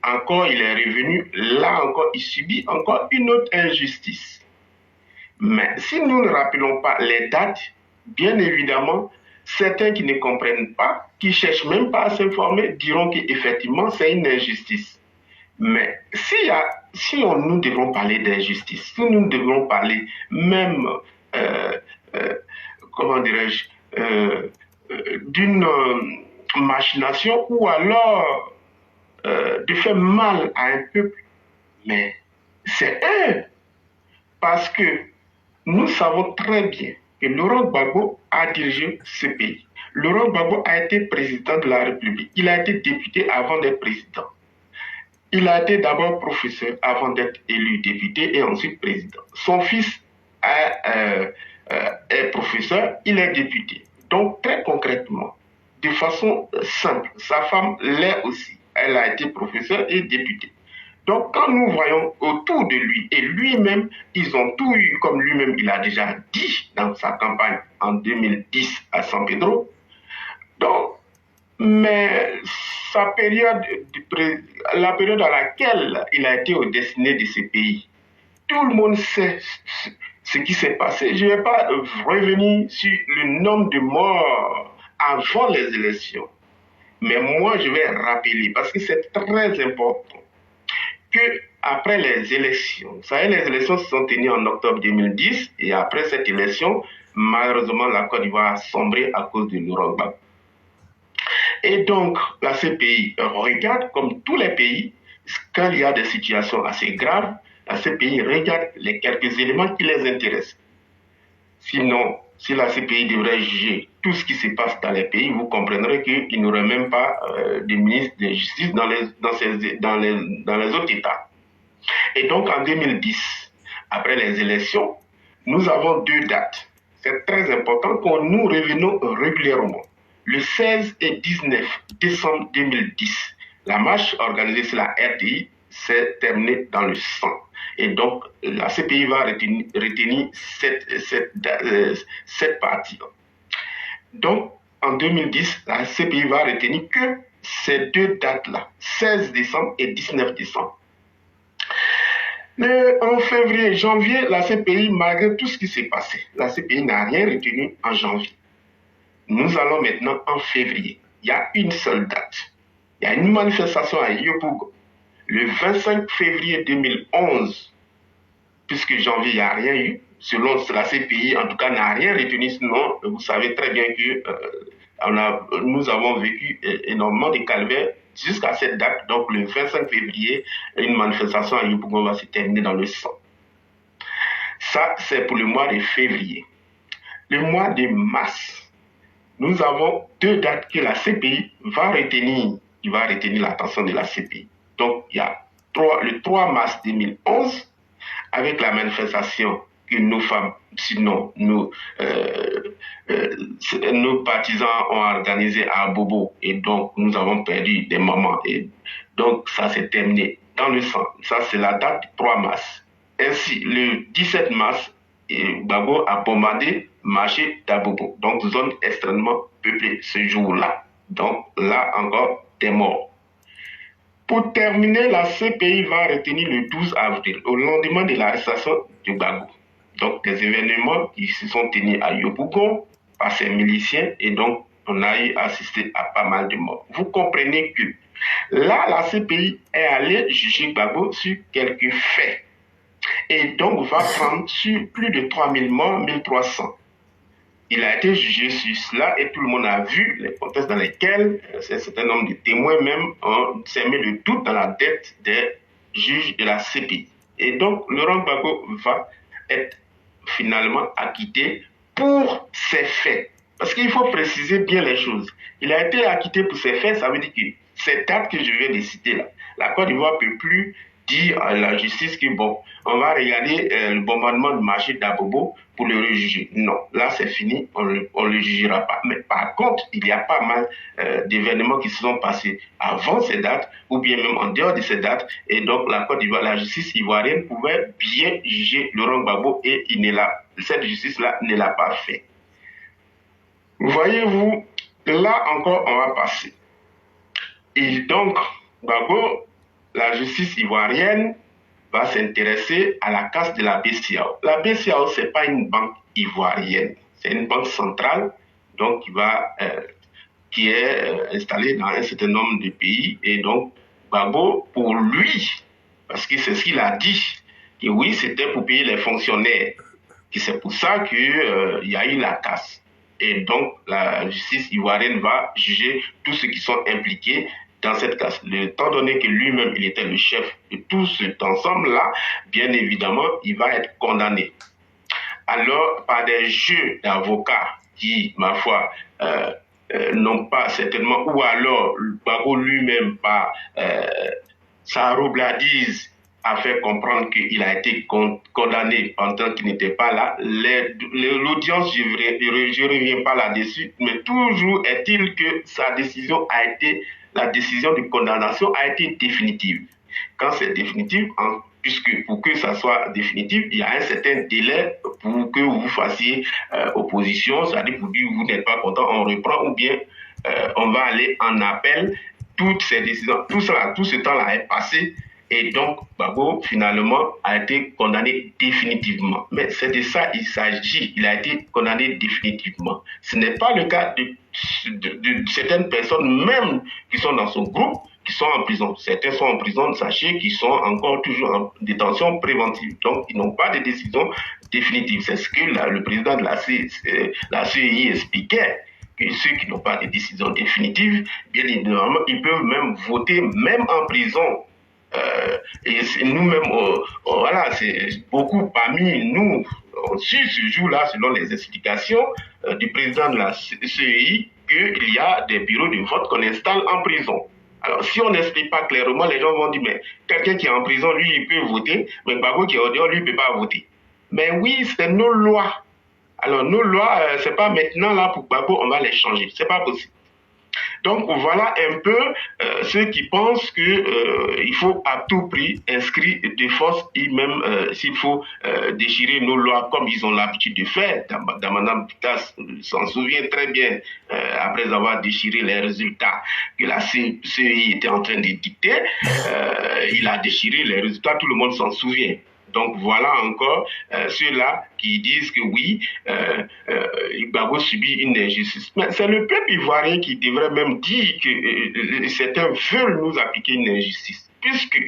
là encore, il subit encore une autre injustice. Mais si nous ne rappelons pas les dates, bien évidemment, certains qui ne comprennent pas, qui ne cherchent même pas à s'informer, diront qu'effectivement, c'est une injustice. Mais si nous devons parler d'injustice, si nous devons parler même, comment dirais-je, d'une machination ou alors de faire mal à un peuple, mais c'est eux. Parce que nous savons très bien que Laurent Gbagbo a dirigé ce pays. Laurent Gbagbo a été président de la République. Il a été député avant d'être président. Il a été d'abord professeur avant d'être élu député et ensuite président. Son fils est professeur, il est député. Donc très concrètement, de façon simple, sa femme l'est aussi. Elle a été professeure et députée. Donc quand nous voyons autour de lui et lui-même, ils ont tout eu, comme lui-même il a déjà dit dans sa campagne en 2010 à San Pedro. Donc, mais la période à laquelle il a été au destiné de ce pays, tout le monde sait ce qui s'est passé. Je ne vais pas revenir sur le nombre de morts avant les élections. Mais moi, je vais rappeler, parce que c'est très important, que après les élections, vous savez, les élections se sont tenues en octobre 2010, et après cette élection, malheureusement, la Côte d'Ivoire a sombré à cause de Laurent Gbagbo. Et donc, la CPI regarde, comme tous les pays, quand il y a des situations assez graves, la CPI regarde les quelques éléments qui les intéressent. Sinon, si la CPI devrait juger tout ce qui se passe dans les pays, vous comprendrez qu'il n'y aurait même pas de ministre de justice dans les autres États. Et donc, en 2010, après les élections, nous avons 2 dates. C'est très important que nous revenons régulièrement. Le 16 et 19 décembre 2010, la marche organisée sur la RDI s'est terminée dans le sang. Et donc, la CPI va retenir cette partie. Donc, en 2010, la CPI va retenir que ces 2 dates-là, 16 décembre et 19 décembre. En février, janvier, la CPI, malgré tout ce qui s'est passé, la CPI n'a rien retenu en janvier. Nous allons maintenant en février. Il y a une seule date. Il y a une manifestation à Yopougon. Le 25 février 2011, puisque janvier, il n'y a rien eu, selon la CPI, en tout cas, n'a rien retenu, sinon, vous savez très bien que nous avons vécu énormément de calvaires jusqu'à cette date. Donc, le 25 février, une manifestation à Yopougon va se terminer dans le sang. Ça, c'est pour le mois de février. Le mois de mars, nous avons 2 dates que la CPI va retenir. Il va retenir l'attention de la CPI. Donc, il y a le 3 mars 2011, avec la manifestation que nos femmes, sinon nos partisans ont organisée à Bobo. Et donc, nous avons perdu des mamans. Et donc, ça s'est terminé dans le sang. Ça, c'est la date du 3 mars. Ainsi, le 17 mars, Gbagbo a bombardé marché d'Abobo, donc zone extrêmement peuplée ce jour-là. Donc là encore, des morts. Pour terminer, la CPI va retenir le 12 avril, au lendemain de l'arrestation de Gbagbo. Donc des événements qui se sont tenus à Yopougon par ces miliciens et donc on a eu assisté à pas mal de morts. Vous comprenez que là, la CPI est allée juger Gbagbo sur quelques faits. Et donc va prendre sur plus de 3000 morts, 1300. Il a été jugé sur cela et tout le monde a vu les contextes dans lesquels un certain nombre de témoins même ont semé le doute dans la tête des juges de la CPI. Et donc Laurent Gbagbo va être finalement acquitté pour ces faits. Parce qu'il faut préciser bien les choses. Il a été acquitté pour ces faits, ça veut dire que ces dates que je viens de citer là, la Côte d'Ivoire ne peut plus dit à la justice que bon, on va regarder le bombardement du marché d'Abobo pour le rejuger. Non, là c'est fini, on le jugera pas. Mais par contre, il y a pas mal d'événements qui se sont passés avant ces dates, ou bien même en dehors de ces dates, et donc la Côte d'Ivoire, la justice ivoirienne pouvait bien juger Laurent Gbagbo, et cette justice-là ne l'a pas fait. Voyez-vous, là encore, on va passer. Et donc, Gbagbo, la justice ivoirienne va s'intéresser à la casse de la BCEAO. La BCEAO, ce n'est pas une banque ivoirienne, c'est une banque centrale donc, qui est installée dans un certain nombre de pays. Et donc, Gbagbo, pour lui, parce que c'est ce qu'il a dit, que oui, c'était pour payer les fonctionnaires, que c'est pour ça qu'il y a eu la casse. Et donc, la justice ivoirienne va juger tous ceux qui sont impliqués dans cette casse. Étant donné que lui-même, il était le chef de tout cet ensemble-là, bien évidemment, il va être condamné. Alors, par des jeux d'avocats qui, ma foi, n'ont pas certainement, ou alors Gbagbo lui-même, par sa roubladise, a fait comprendre qu'il a été condamné pendant qu'il n'était pas là. L'audience, je ne reviens pas là-dessus, mais toujours est-il que sa décision a été, la décision de condamnation a été définitive. Quand c'est définitif, puisque pour que ça soit définitif, il y a un certain délai pour que vous fassiez opposition, c'est-à-dire pour dire vous n'êtes pas content, on reprend, ou bien on va aller en appel. Toutes ces décisions, tout ce temps-là est passé. Et donc, Gbagbo, finalement, a été condamné définitivement. Mais c'est de ça il s'agit. Il a été condamné définitivement. Ce n'est pas le cas de certaines personnes, même qui sont dans son groupe, qui sont en prison. Certains sont en prison, sachez qu'ils sont encore toujours en détention préventive. Donc, ils n'ont pas de décision définitive. C'est ce que le président de la CEI expliquait. Que ceux qui n'ont pas de décision définitive, bien évidemment, ils peuvent même voter, même en prison. Et nous-mêmes, voilà, c'est beaucoup parmi nous, su ce jour-là, selon les explications du président de la CEI, qu'il y a des bureaux de vote qu'on installe en prison. Alors, si on n'explique pas clairement, les gens vont dire, mais quelqu'un qui est en prison, lui, il peut voter, mais Gbagbo qui est au dehors, lui, il ne peut pas voter. Mais oui, c'est nos lois. Alors, nos lois, c'est pas maintenant, là, pour Gbagbo, on va les changer. C'est pas possible. Donc voilà un peu ceux qui pensent que il faut à tout prix inscrire de force et même s'il faut déchirer nos lois comme ils ont l'habitude de faire. Damana Pitas s'en souvient très bien après avoir déchiré les résultats que la CEI était en train de dicter. Il a déchiré les résultats, tout le monde s'en souvient. Donc voilà encore ceux-là qui disent que oui, Gbagbo subit une injustice. Mais c'est le peuple ivoirien qui devrait même dire que certains veulent nous appliquer une injustice. Puisque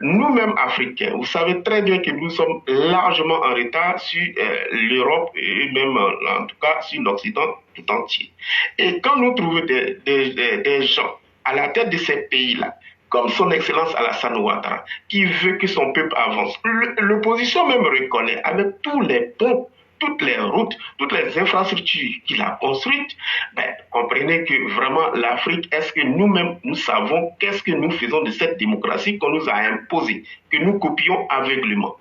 nous-mêmes Africains, vous savez très bien que nous sommes largement en retard sur l'Europe et même en tout cas sur l'Occident tout entier. Et quand nous trouvons des gens à la tête de ces pays-là, comme son Excellence Alassane Ouattara, qui veut que son peuple avance. L'opposition même reconnaît, avec tous les ponts, toutes les routes, toutes les infrastructures qu'il a construites, comprenez que vraiment l'Afrique, est-ce que nous-mêmes, nous savons qu'est-ce que nous faisons de cette démocratie qu'on nous a imposée, que nous copions aveuglément?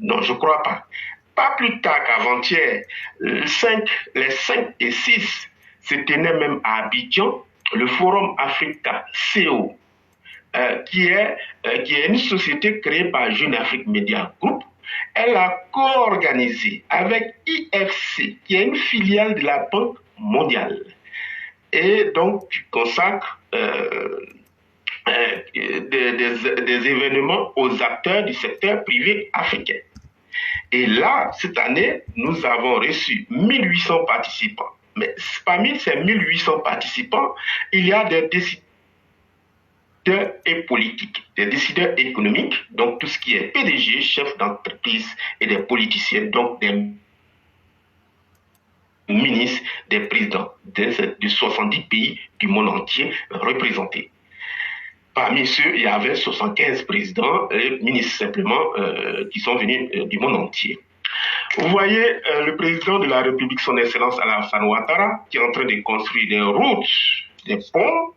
Non, je ne crois pas. Pas plus tard qu'avant-hier, les 5 et 6 se tenaient même à Abidjan, le Forum Africa CO, qui est une société créée par Jeune Afrique Media Group. Elle a co-organisé avec IFC, qui est une filiale de la Banque mondiale, et donc qui consacre des événements aux acteurs du secteur privé africain. Et là, cette année, nous avons reçu 1800 participants. Mais parmi ces 1800 participants, il y a des décideurs et politiques, des décideurs économiques, donc tout ce qui est PDG, chef d'entreprise, et des politiciens, donc des ministres, des présidents de 70 pays du monde entier représentés. Parmi ceux, il y avait 75 présidents et ministres simplement qui sont venus du monde entier. Vous voyez le président de la République, son Excellence Alassane Ouattara, qui est en train de construire des routes, des ponts,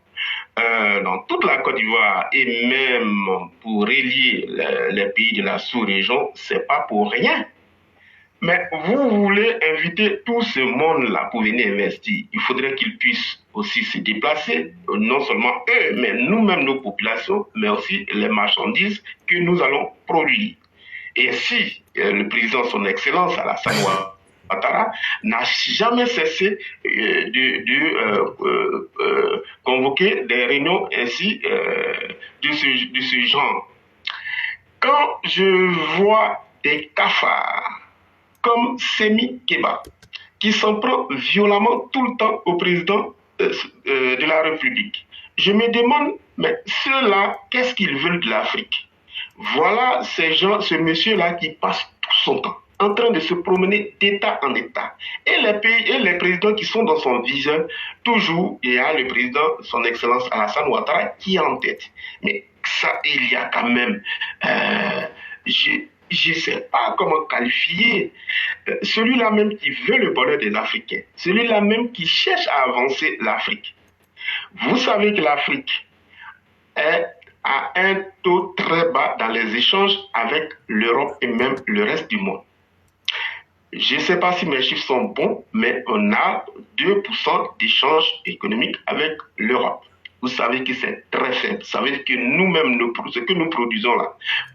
dans toute la Côte d'Ivoire et même pour relier les pays de la sous-région, c'est pas pour rien. Mais vous voulez inviter tout ce monde-là pour venir investir. Il faudrait qu'ils puissent aussi se déplacer, non seulement eux, mais nous-mêmes, nos populations, mais aussi les marchandises que nous allons produire. Et si le président, son excellence, Alassane Ouattara, n'a jamais cessé de convoquer des réunions ainsi de ce genre. Quand je vois des cafards comme Semi Keba, qui s'en prend violemment tout le temps au président de la République, je me demande, mais ceux-là, qu'est-ce qu'ils veulent de l'Afrique? Voilà ces gens, ce monsieur-là qui passe tout son temps en train de se promener d'État en État. Et les pays et les présidents qui sont dans son viseur, toujours, il y a le président, son excellence Alassane Ouattara, qui est en tête. Mais ça, il y a quand même, je ne sais pas comment qualifier celui-là même qui veut le bonheur des Africains, celui-là même qui cherche à avancer l'Afrique. Vous savez que l'Afrique est à un taux très bas dans les échanges avec l'Europe et même le reste du monde. Je ne sais pas si mes chiffres sont bons, mais on a 2% d'échanges économiques avec l'Europe. Vous savez que c'est très faible. Vous savez que nous-mêmes, ce que nous produisons là,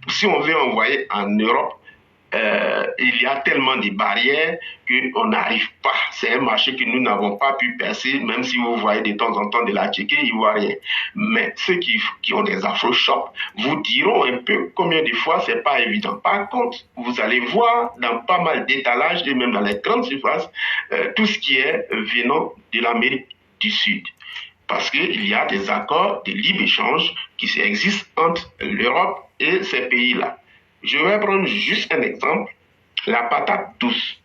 si on veut envoyer en Europe, il y a tellement de barrières qu'on n'arrive pas. C'est un marché que nous n'avons pas pu percer, même si vous voyez de temps en temps de la Tchéquie, ils ne voient rien. Mais ceux qui ont des afro-shops vous diront un peu combien de fois c'est pas évident. Par contre, vous allez voir dans pas mal d'étalages et même dans les grandes surfaces, tout ce qui est venant de l'Amérique du Sud. Parce qu'il y a des accords de libre-échange qui existent entre l'Europe et ces pays-là. Je vais prendre juste un exemple, la patate douce.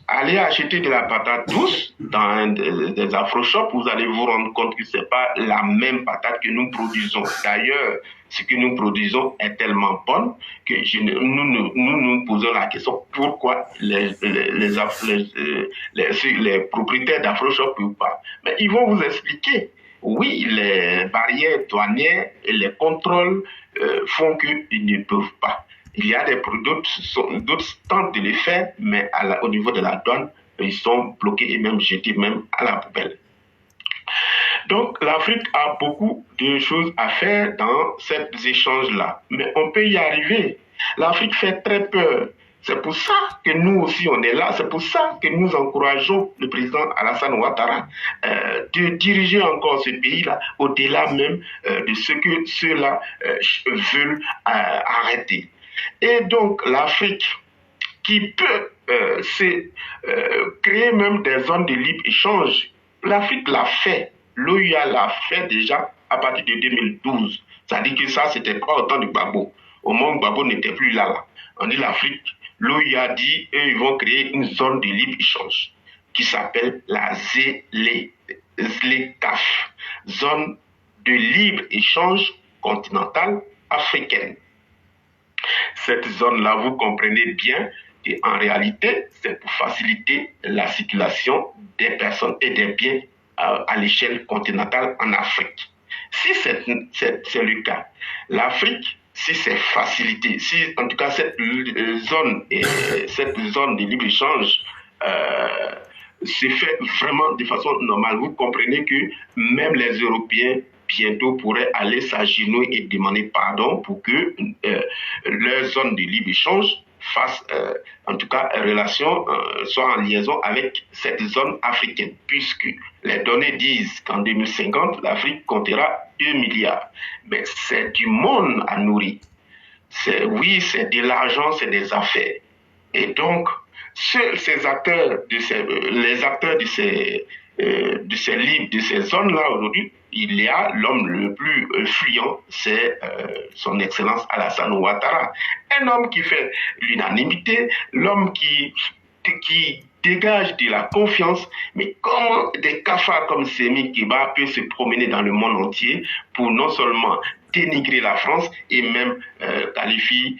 Allez acheter de la patate douce dans des afro-shops, vous allez vous rendre compte que ce n'est pas la même patate que nous produisons. D'ailleurs, ce que nous produisons est tellement bon que nous posons la question pourquoi les propriétaires d'afro-shop ne peuvent pas. Mais ils vont vous expliquer. Oui, les barrières douanières et les contrôles font qu'ils ne peuvent pas. Il y a des d'autres tentent de les faire, mais au niveau de la douane, ils sont bloqués et même jetés même à la poubelle. Donc, l'Afrique a beaucoup de choses à faire dans ces échanges-là. Mais on peut y arriver. L'Afrique fait très peur. C'est pour ça que nous aussi, on est là. C'est pour ça que nous encourageons le président Alassane Ouattara de diriger encore ce pays-là au-delà même de ce que ceux-là veulent arrêter. Et donc, l'Afrique qui peut créer même des zones de libre-échange, l'Afrique l'a fait. L'OUA l'a fait déjà à partir de 2012. C'est-à-dire que ça, c'était pas au temps de Gbagbo. Au moment où Gbagbo n'était plus là. On dit l'Afrique, l'OUA dit, eux, ils vont créer une zone de libre-échange qui s'appelle la ZLECAf, zone de libre-échange continentale africaine. Cette zone-là, vous comprenez bien qu'en réalité, c'est pour faciliter la circulation des personnes et des biens à l'échelle continentale en Afrique. Si c'est le cas, l'Afrique, si c'est facilité, si en tout cas cette zone de libre-échange se fait vraiment de façon normale, vous comprenez que même les Européens bientôt pourraient aller s'agenouiller et demander pardon pour que leur zone de libre-échange fasse, en tout cas, soit en liaison avec cette zone africaine, puisque les données disent qu'en 2050, l'Afrique comptera 2 milliards. Mais c'est du monde à nourrir. Oui, c'est de l'argent, c'est des affaires. Et donc, ces acteurs, les acteurs de ces zones-là aujourd'hui, il y a l'homme le plus fuyant, c'est son excellence Alassane Ouattara. Un homme qui fait l'unanimité, l'homme qui dégage de la confiance, mais comment des cafards comme Semi Keba peuvent se promener dans le monde entier pour non seulement dénigrer la France et même qualifie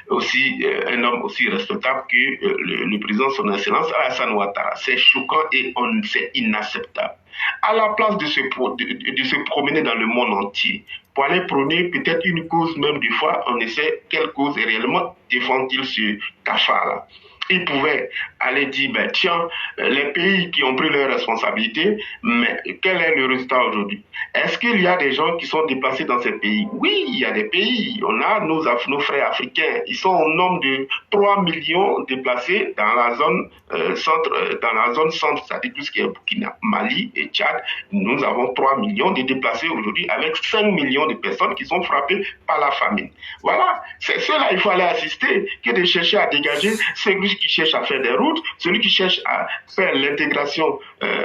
aussi un homme aussi respectable que le président son excellence Alassane Ouattara. C'est choquant et c'est inacceptable. À la place de se promener dans le monde entier, pour aller prôner peut-être une cause, même des fois, on essaie quelle cause est réellement défend-il ce cafard-là. Ils pouvaient aller dire, ben, tiens, les pays qui ont pris leurs responsabilités, mais quel est le résultat aujourd'hui? Est-ce qu'il y a des gens qui sont déplacés dans ces pays? Oui, il y a des pays. On a nos frères africains. Ils sont au nombre de 3 millions déplacés dans la zone centre, c'est-à-dire tout ce qui est Burkina, Mali et Tchad. Nous avons 3 millions de déplacés aujourd'hui avec 5 millions de personnes qui sont frappées par la famine. Voilà, c'est cela, il faut aller assister, que de chercher à dégager celui qui cherche à faire des routes, celui qui cherche à faire l'intégration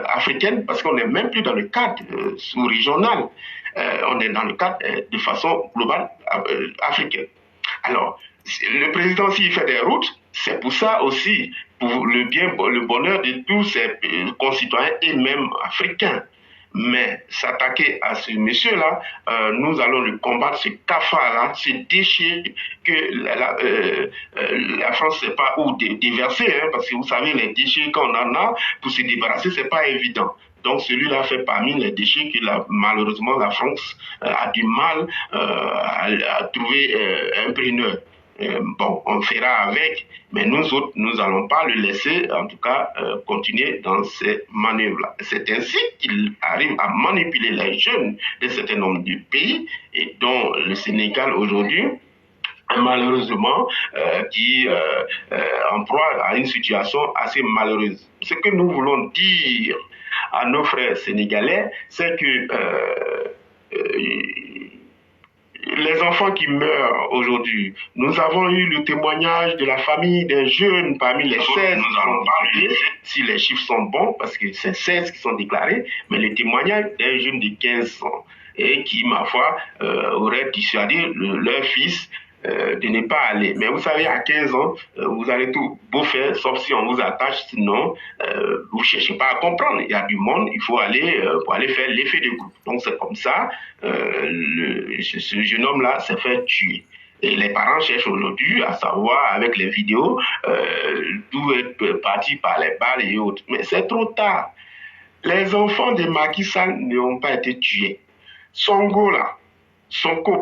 africaine, parce qu'on n'est même plus dans le cadre sous-régional, on est dans le cadre de façon globale africaine. Alors, le président, s'il fait des routes, c'est pour ça aussi, pour le bonheur de tous ses concitoyens et même africains. Mais s'attaquer à ce monsieur-là, nous allons le combattre, ce cafard-là, ce déchet que la France ne sait pas où déverser, hein, parce que vous savez, les déchets qu'on en a, pour se débarrasser, c'est pas évident. Donc celui-là fait parmi les déchets que malheureusement la France a du mal à trouver un preneur. Bon, on fera avec, mais nous autres, nous n'allons pas le laisser, en tout cas, continuer dans ces manœuvres-là. C'est ainsi qu'il arrive à manipuler les jeunes de certains nombres de pays, et dont le Sénégal aujourd'hui, malheureusement, qui en proie à une situation assez malheureuse. Ce que nous voulons dire à nos frères sénégalais, c'est que les enfants qui meurent aujourd'hui, nous avons eu le témoignage de la famille d'un jeune parmi les 16 nous allons parler, si les chiffres sont bons, parce que c'est 16 qui sont déclarés, mais le témoignage d'un jeune de 15 ans, et qui, ma foi, aurait dissuadé leur fils de ne pas aller. Mais vous savez, à 15 ans, vous allez tout beau faire, sauf si on vous attache, sinon, vous ne cherchez pas à comprendre. Il y a du monde, il faut aller pour aller faire l'effet de groupe. Donc c'est comme ça, ce jeune homme-là s'est fait tuer. Et les parents cherchent aujourd'hui à savoir, avec les vidéos, d'où est parti par les balles et autres. Mais c'est trop tard. Les enfants de Macky Sall n'ont pas été tués. Sonko, là, Sonko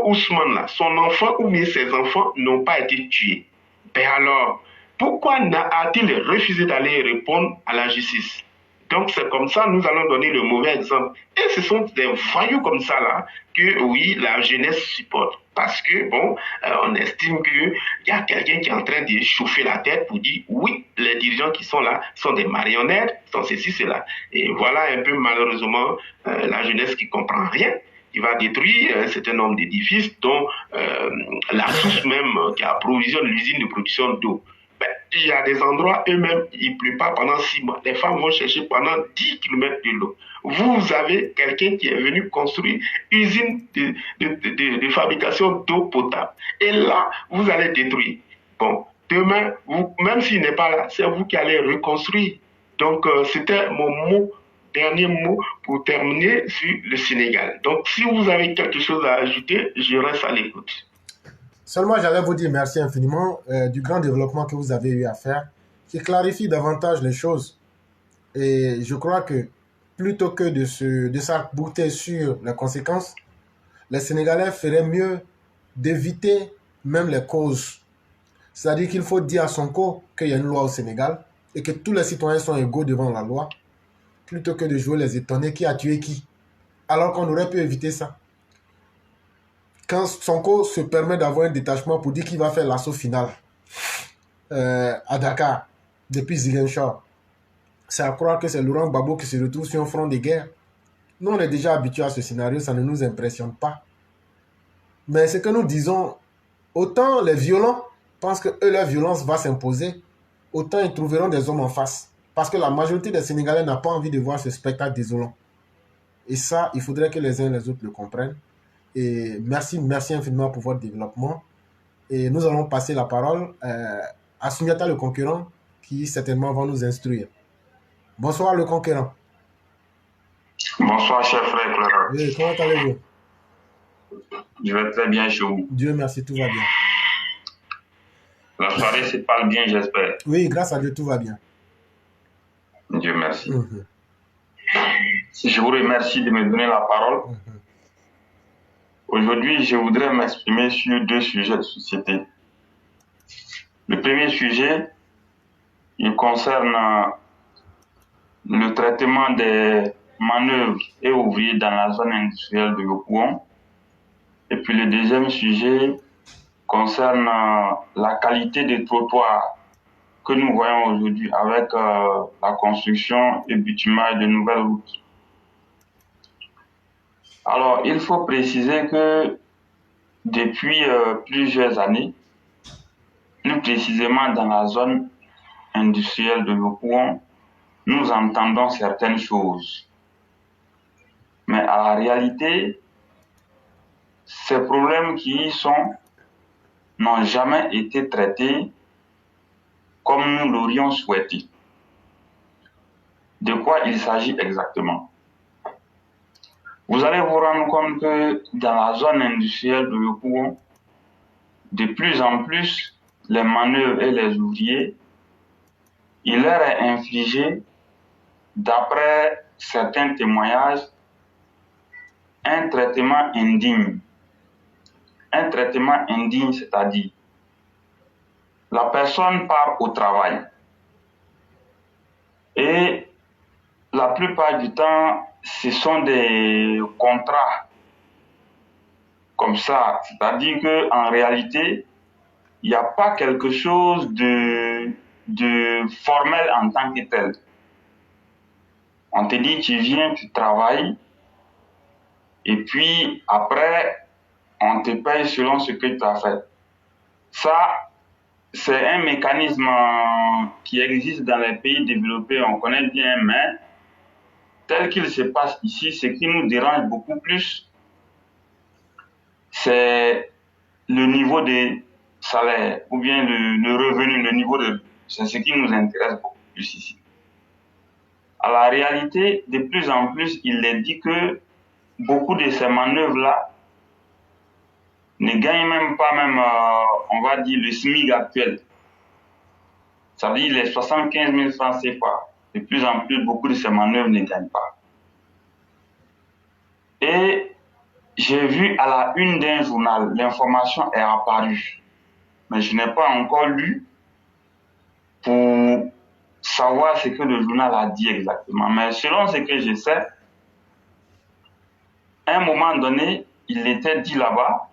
Ousmane, là, son enfant ou bien ses enfants n'ont pas été tués. Ben alors, pourquoi a-t-il refusé d'aller répondre à la justice? Donc c'est comme ça, nous allons donner le mauvais exemple. Et ce sont des voyous comme ça là que oui, la jeunesse supporte. Parce que bon, on estime qu'il y a quelqu'un qui est en train de chauffer la tête pour dire oui, les dirigeants qui sont là sont des marionnettes, sont ceci, cela. Et voilà un peu malheureusement la jeunesse qui comprend rien. Il va détruire un certain nombre d'édifices, dont la source même qui approvisionne l'usine de production d'eau. Ben, il y a des endroits, eux-mêmes, il ne pleut pas pendant 6 mois. Les femmes vont chercher pendant 10 km de l'eau. Vous avez quelqu'un qui est venu construire une usine de fabrication d'eau potable. Et là, vous allez détruire. Bon, demain, même s'il n'est pas là, c'est vous qui allez reconstruire. Donc, c'était mon dernier mot pour terminer sur le Sénégal. Donc, si vous avez quelque chose à ajouter, je reste à l'écoute. Seulement, j'allais vous dire merci infiniment du grand développement que vous avez eu à faire, qui clarifie davantage les choses. Et je crois que plutôt que de s'arc-bouter sur les conséquences, les Sénégalais feraient mieux d'éviter même les causes. C'est-à-dire qu'il faut dire à Sonko qu'il y a une loi au Sénégal et que tous les citoyens sont égaux devant la loi, plutôt que de jouer les étonnés qui a tué qui. Alors qu'on aurait pu éviter ça. Quand Sonko se permet d'avoir un détachement pour dire qu'il va faire l'assaut final à Dakar, depuis Ziguinchor, c'est à croire que c'est Laurent Gbagbo qui se retrouve sur un front de guerre. Nous, on est déjà habitués à ce scénario, ça ne nous impressionne pas. Mais ce que nous disons, autant les violents pensent que eux, leur violence va s'imposer, autant ils trouveront des hommes en face. Parce que la majorité des Sénégalais n'a pas envie de voir ce spectacle désolant. Et ça, il faudrait que les uns et les autres le comprennent. Et merci infiniment pour votre développement. Et nous allons passer la parole à Sundiata le Conquérant, qui certainement va nous instruire. Bonsoir le Conquérant. Bonsoir, cher frère Clara. Oui, comment allez-vous? Je vais très bien chez vous. Dieu merci, tout va bien. La soirée se passe bien, j'espère. Oui, grâce à Dieu, tout va bien. Dieu merci. Je vous remercie de me donner la parole. Aujourd'hui, je voudrais m'exprimer sur 2 sujets de société. Le premier sujet, il concerne le traitement des manœuvres et ouvriers dans la zone industrielle de Yopougon. Et puis le deuxième sujet concerne la qualité des trottoirs que nous voyons aujourd'hui avec la construction et bitumage de nouvelles routes. Alors, il faut préciser que depuis plusieurs années, plus précisément dans la zone industrielle de Yopougon, nous entendons certaines choses. Mais à la réalité, ces problèmes qui y sont n'ont jamais été traités comme nous l'aurions souhaité. De quoi il s'agit exactement? Vous allez vous rendre compte que dans la zone industrielle de Yopougon, de plus en plus, les manœuvres et les ouvriers, il leur est infligé, d'après certains témoignages, un traitement indigne. Un traitement indigne, c'est-à-dire, la personne part au travail et la plupart du temps, ce sont des contrats comme ça, c'est-à-dire qu'en réalité, il n'y a pas quelque chose de formel en tant que tel. On te dit, tu viens, tu travailles, et puis après, on te paye selon ce que tu as fait. Ça, c'est un mécanisme qui existe dans les pays développés, on connaît bien, mais tel qu'il se passe ici, ce qui nous dérange beaucoup plus, c'est le niveau de salaire, ou bien le revenu, le niveau de... C'est ce qui nous intéresse beaucoup plus ici. À la réalité, de plus en plus, il est dit que beaucoup de ces manœuvres-là ne gagnent même pas, on va dire, le SMIC actuel. Ça veut dire les 75 000 francs CFA. De plus en plus, beaucoup de ces manœuvres ne gagnent pas. Et j'ai vu à la une d'un journal, l'information est apparue, mais je n'ai pas encore lu pour savoir ce que le journal a dit exactement. Mais selon ce que je sais, à un moment donné, il était dit là-bas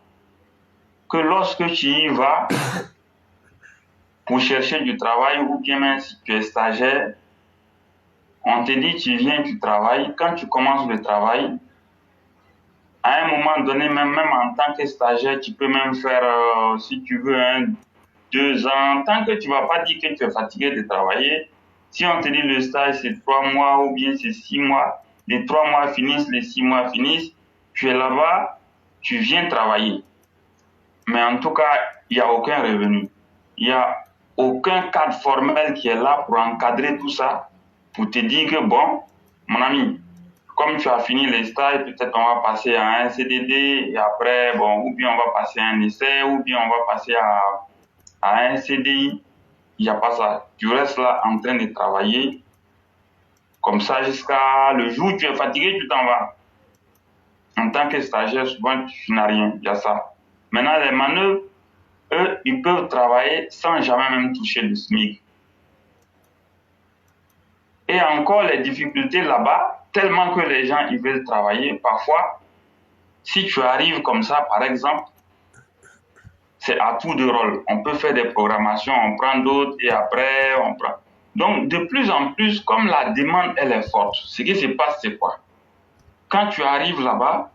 que lorsque tu y vas pour chercher du travail, ou bien même si tu es stagiaire, on te dit tu viens, tu travailles. Quand tu commences le travail, à un moment donné, même en tant que stagiaire, tu peux même faire, si tu veux, 2 ans. Tant que tu ne vas pas dire que tu es fatigué de travailler, si on te dit le stage c'est 3 mois ou bien c'est 6 mois, les 3 mois finissent, les 6 mois finissent, tu es là-bas, tu viens travailler. Mais en tout cas, il n'y a aucun revenu. Il n'y a aucun cadre formel qui est là pour encadrer tout ça, pour te dire que bon, mon ami, comme tu as fini les stages, peut-être on va passer à un CDD, et après, bon, ou bien on va passer à un essai, ou bien on va passer à un CDI. Il n'y a pas ça. Tu restes là en train de travailler, comme ça jusqu'à le jour où tu es fatigué, tu t'en vas. En tant que stagiaire, souvent, tu n'as rien. Il y a ça. Maintenant, les manœuvres, eux, ils peuvent travailler sans jamais même toucher le SMIC. Et encore, les difficultés là-bas, tellement que les gens, ils veulent travailler, parfois, si tu arrives comme ça, par exemple, c'est à tour de rôle. On peut faire des programmations, on prend d'autres et après, on prend. Donc, de plus en plus, comme la demande, elle est forte, ce qui se passe, c'est quoi? Quand tu arrives là-bas,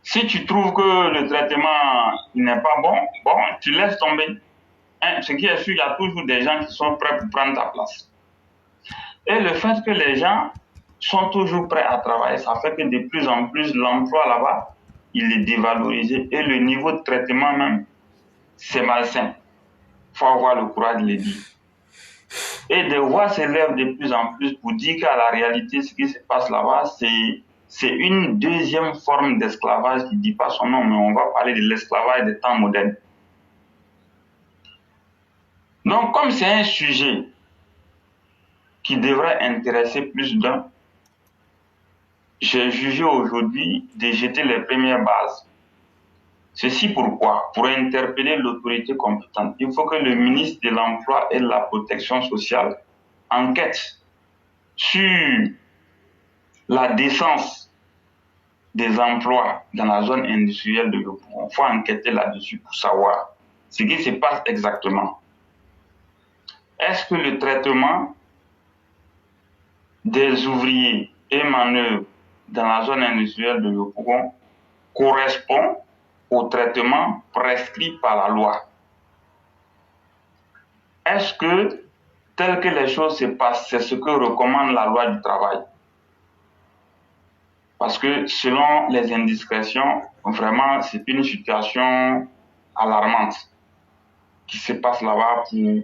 si tu trouves que le traitement n'est pas bon, tu laisses tomber. Ce qui est sûr, il y a toujours des gens qui sont prêts pour prendre ta place. Et le fait que les gens sont toujours prêts à travailler, ça fait que de plus en plus, l'emploi là-bas, il est dévalorisé. Et le niveau de traitement même, c'est malsain. Il faut avoir le courage de le dire. Et des voix s'élèvent de plus en plus pour dire qu'à la réalité, ce qui se passe là-bas, c'est une deuxième forme d'esclavage qui ne dit pas son nom, mais on va parler de l'esclavage des temps modernes. Donc, comme c'est un sujet qui devrait intéresser plus d'un, j'ai jugé aujourd'hui de jeter les premières bases. Ceci pourquoi? Pour interpeller l'autorité compétente, il faut que le ministre de l'Emploi et de la Protection sociale enquête sur la décence des emplois dans la zone industrielle de Yopougon. Il faut enquêter là-dessus pour savoir ce qui se passe exactement. Est-ce que le traitement des ouvriers et manœuvres dans la zone industrielle de Yopougon correspond au traitement prescrit par la loi? Est-ce que, tel que les choses se passent, c'est ce que recommande la loi du travail? Parce que selon les indiscrétions, vraiment, c'est une situation alarmante qui se passe là-bas pour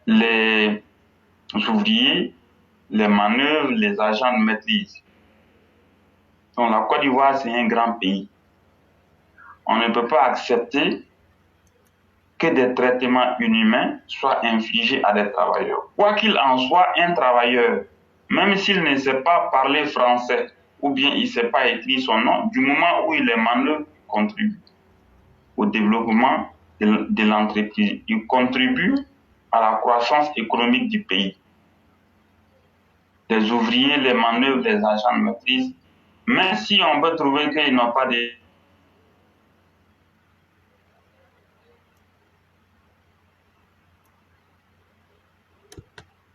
les ouvriers, les manœuvres, les agents de maîtrise. Donc la Côte d'Ivoire, c'est un grand pays. On ne peut pas accepter que des traitements inhumains soient infligés à des travailleurs. Quoi qu'il en soit, un travailleur, même s'il ne sait pas parler français ou bien il ne sait pas écrire son nom, du moment où il est manœuvre, il contribue au développement de l'entreprise. Il contribue à la croissance économique du pays. Les ouvriers, les manœuvres, les agents de maîtrise, même si on peut trouver qu'ils n'ont pas de...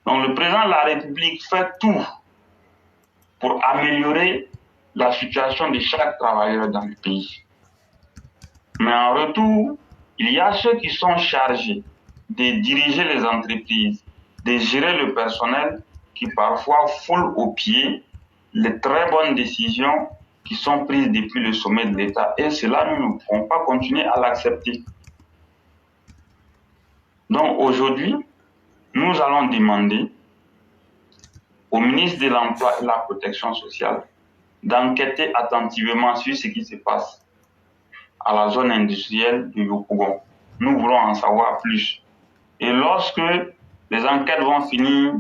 Donc le président de la République fait tout pour améliorer la situation de chaque travailleur dans le pays. Mais en retour, il y a ceux qui sont chargés de diriger les entreprises, de gérer le personnel, qui parfois foulent aux pieds les très bonnes décisions qui sont prises depuis le sommet de l'État. Et cela, nous ne pouvons pas continuer à l'accepter. Donc aujourd'hui, nous allons demander au ministre de l'Emploi et de la Protection sociale d'enquêter attentivement sur ce qui se passe à la zone industrielle de Yopougon. Nous voulons en savoir plus. Et lorsque les enquêtes vont finir,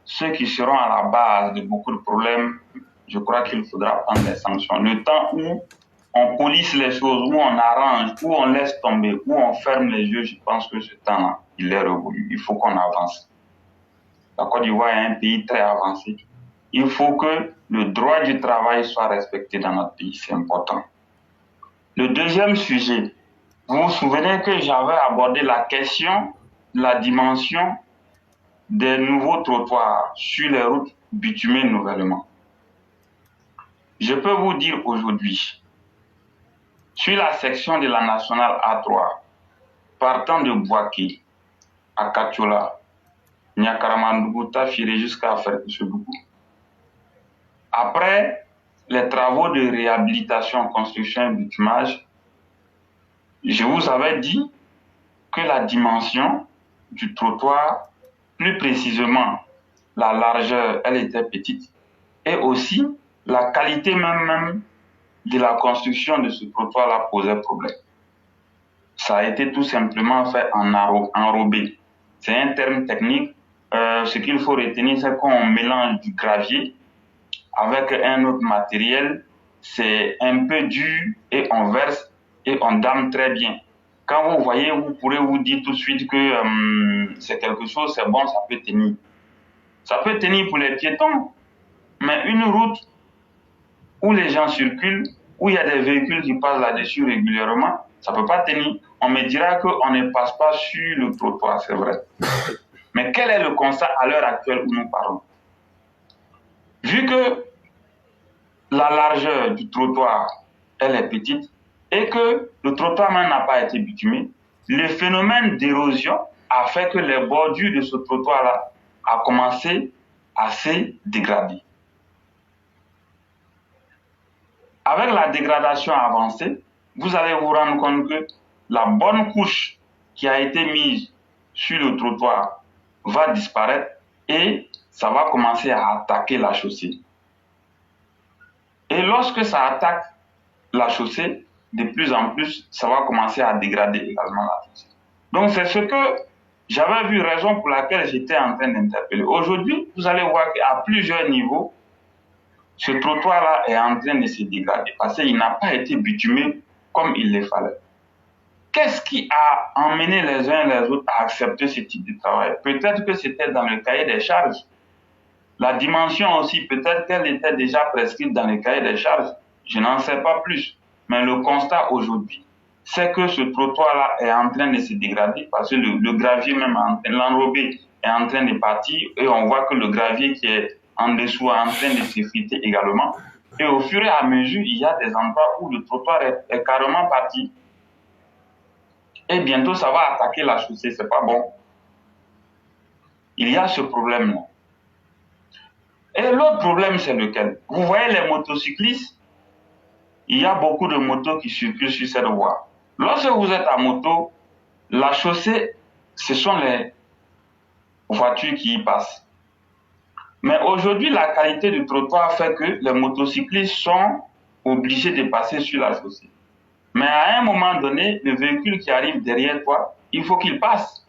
ceux qui seront à la base de beaucoup de problèmes, je crois qu'il faudra prendre des sanctions. Le temps où on police les choses, où on arrange, où on laisse tomber, où on ferme les yeux, je pense que ce temps-là, il est révolu. Il faut qu'on avance. La Côte d'Ivoire est un pays très avancé. Il faut que le droit du travail soit respecté dans notre pays. C'est important. Le deuxième sujet, vous vous souvenez que j'avais abordé la question de la dimension des nouveaux trottoirs sur les routes bitumées nouvellement. Je peux vous dire aujourd'hui, sur la section de la nationale A3, partant de Bouaké à Katiola, Nyakaramandougou, Tafiré jusqu'à Ferkusodougou. Après les travaux de réhabilitation, construction et bitumage, je vous avais dit que la dimension du trottoir, plus précisément la largeur, elle était petite, et aussi la qualité même de la construction de ce trottoir-là posait problème. Ça a été tout simplement fait en enrobé. C'est un terme technique. Ce qu'il faut retenir, c'est qu'on mélange du gravier avec un autre matériel. C'est un peu dur et on verse et on dame très bien. Quand vous voyez, vous pourrez vous dire tout de suite que c'est quelque chose, c'est bon, ça peut tenir. Ça peut tenir pour les piétons, mais une route où les gens circulent, où il y a des véhicules qui passent là-dessus régulièrement, ça ne peut pas tenir. On me dira qu'on ne passe pas sur le trottoir, c'est vrai. Mais quel est le constat à l'heure actuelle où nous parlons? Vu que la largeur du trottoir, elle est petite, et que le trottoir même n'a pas été bitumé, le phénomène d'érosion a fait que les bordures de ce trottoir-là a commencé à se dégrader. Avec la dégradation avancée, vous allez vous rendre compte que la bonne couche qui a été mise sur le trottoir va disparaître et ça va commencer à attaquer la chaussée. Et lorsque ça attaque la chaussée, de plus en plus, ça va commencer à dégrader également la chaussée. Donc c'est ce que j'avais vu, raison pour laquelle j'étais en train d'interpeller. Aujourd'hui, vous allez voir qu'à plusieurs niveaux, ce trottoir-là est en train de se dégrader parce qu'il n'a pas été bitumé comme il le fallait. Qu'est-ce qui a emmené les uns et les autres à accepter ce type de travail? Peut-être que c'était dans le cahier des charges. La dimension aussi, peut-être qu'elle était déjà prescrite dans le cahier des charges. Je n'en sais pas plus. Mais le constat aujourd'hui, c'est que ce trottoir-là est en train de se dégrader parce que le gravier même, l'enrobé est en train de partir et on voit que le gravier qui est en dessous est en train de s'effriter également. Et au fur et à mesure, il y a des endroits où le trottoir est carrément parti. Et bientôt, ça va attaquer la chaussée, c'est pas bon. Il y a ce problème-là. Et l'autre problème, c'est lequel? Vous voyez les motocyclistes, il y a beaucoup de motos qui circulent sur cette voie. Lorsque vous êtes à moto, la chaussée, ce sont les voitures qui y passent. Mais aujourd'hui, la qualité du trottoir fait que les motocyclistes sont obligés de passer sur la chaussée. Mais à un moment donné, le véhicule qui arrive derrière toi, il faut qu'il passe.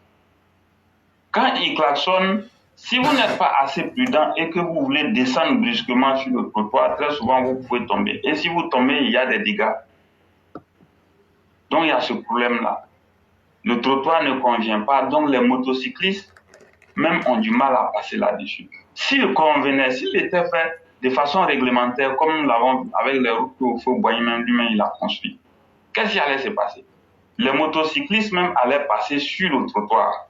Quand il klaxonne, si vous n'êtes pas assez prudent et que vous voulez descendre brusquement sur le trottoir, très souvent vous pouvez tomber. Et si vous tombez, il y a des dégâts. Donc il y a ce problème-là. Le trottoir ne convient pas, donc les motocyclistes même ont du mal à passer là-dessus. S'il convenait, s'il était fait de façon réglementaire, comme nous l'avons avec les routes que Feu Boigny lui-même il a construit, qu'est-ce qui allait se passer? Les motocyclistes même allaient passer sur le trottoir.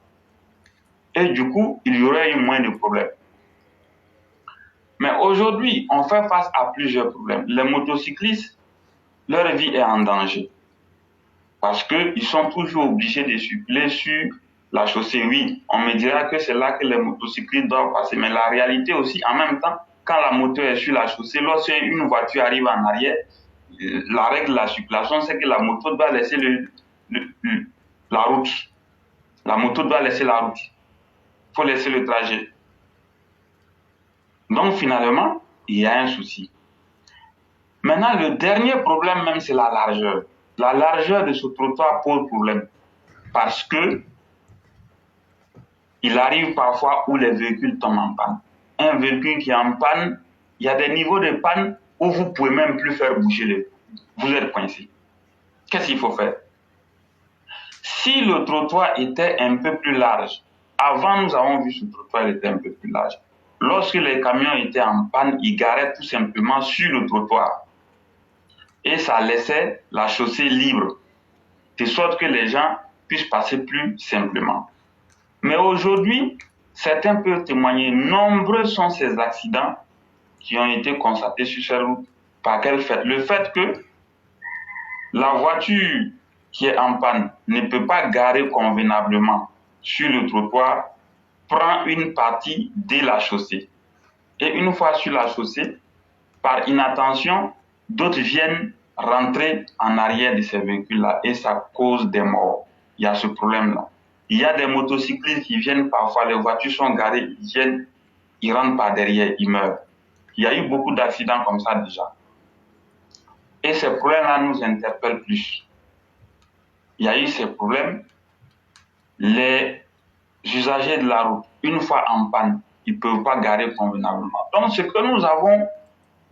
Et du coup, il y aurait eu moins de problèmes. Mais aujourd'hui, on fait face à plusieurs problèmes. Les motocyclistes, leur vie est en danger. Parce qu'ils sont toujours obligés de circuler sur la chaussée. Oui, on me dira que c'est là que les motocyclistes doivent passer. Mais la réalité aussi, en même temps, quand la moto est sur la chaussée, lorsqu'une voiture arrive en arrière, la règle de la circulation, c'est que la moto doit laisser la route. La moto doit laisser la route. Il faut laisser le trajet. Donc finalement, il y a un souci. Maintenant, le dernier problème même, c'est la largeur. La largeur de ce trottoir pose problème. Parce que il arrive parfois où les véhicules tombent en panne. Un véhicule qui est en panne, il y a des niveaux de panne où vous ne pouvez même plus faire bouger les. Vous êtes coincé. Qu'est-ce qu'il faut faire? Si le trottoir était un peu plus large, avant nous avons vu ce trottoir était un peu plus large. Lorsque les camions étaient en panne, ils garaient tout simplement sur le trottoir. Et ça laissait la chaussée libre, de sorte que les gens puissent passer plus simplement. Mais aujourd'hui, certains peuvent témoigner, nombreux sont ces accidents qui ont été constatés sur cette route. Par quel fait? Le fait que la voiture qui est en panne ne peut pas garer convenablement sur le trottoir, prend une partie de la chaussée. Et une fois sur la chaussée, par inattention, d'autres viennent rentrer en arrière de ces véhicules-là et ça cause des morts. Il y a ce problème-là. Il y a des motocyclistes qui viennent parfois, les voitures sont garées, ils viennent, ils rentrent par derrière, ils meurent. Il y a eu beaucoup d'accidents comme ça déjà. Et ces problèmes-là nous interpellent plus. Il y a eu ces problèmes. Les usagers de la route, une fois en panne, ils ne peuvent pas garer convenablement. Donc, ce que nous avons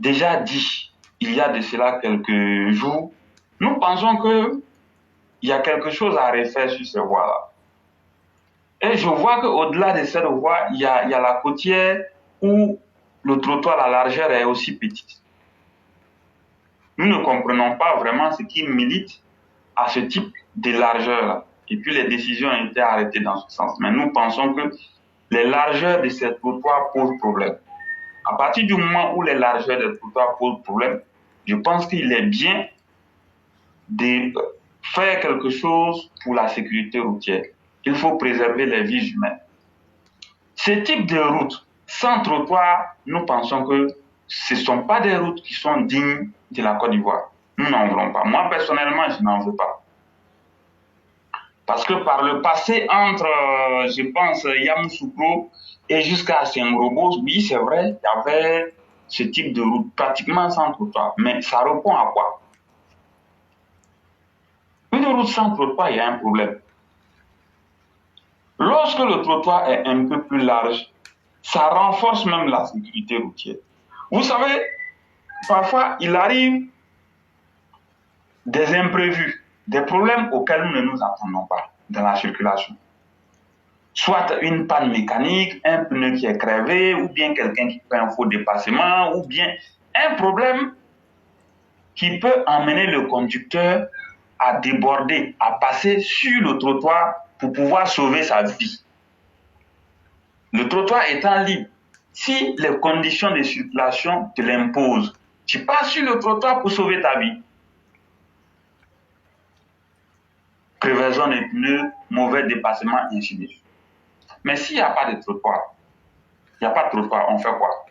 déjà dit, il y a de cela quelques jours, nous pensons qu'il y a quelque chose à refaire sur ces voies-là. Et je vois qu'au-delà de cette voie, il y a la côtière où le trottoir, la largeur est aussi petite. Nous ne comprenons pas vraiment ce qui milite à ce type de largeur-là. Et puis les décisions ont été arrêtées dans ce sens. Mais nous pensons que les largeurs de ces trottoirs posent problème. À partir du moment où les largeurs des trottoirs posent problème, je pense qu'il est bien de faire quelque chose pour la sécurité routière. Il faut préserver les vies humaines. Ce type de routes sans trottoir, nous pensons que ce ne sont pas des routes qui sont dignes de la Côte d'Ivoire. Nous n'en voulons pas. Moi, personnellement, je n'en veux pas. Parce que par le passé, entre, je pense, Yamoussoukro et jusqu'à Saint-Robo, oui, c'est vrai, il y avait ce type de route pratiquement sans trottoir. Mais ça répond à quoi? Une route sans trottoir, il y a un problème. Lorsque le trottoir est un peu plus large, ça renforce même la sécurité routière. Vous savez, parfois, il arrive des imprévus, des problèmes auxquels nous ne nous attendons pas dans la circulation. Soit une panne mécanique, un pneu qui est crevé, ou bien quelqu'un qui fait un faux dépassement, ou bien un problème qui peut emmener le conducteur à déborder, à passer sur le trottoir pour pouvoir sauver sa vie. Le trottoir étant libre, si les conditions de circulation te l'imposent, tu passes sur le trottoir pour sauver ta vie. Crevaison des pneus, mauvais dépassement, ainsi de suite. Mais s'il n'y a pas de trottoir, on fait quoi?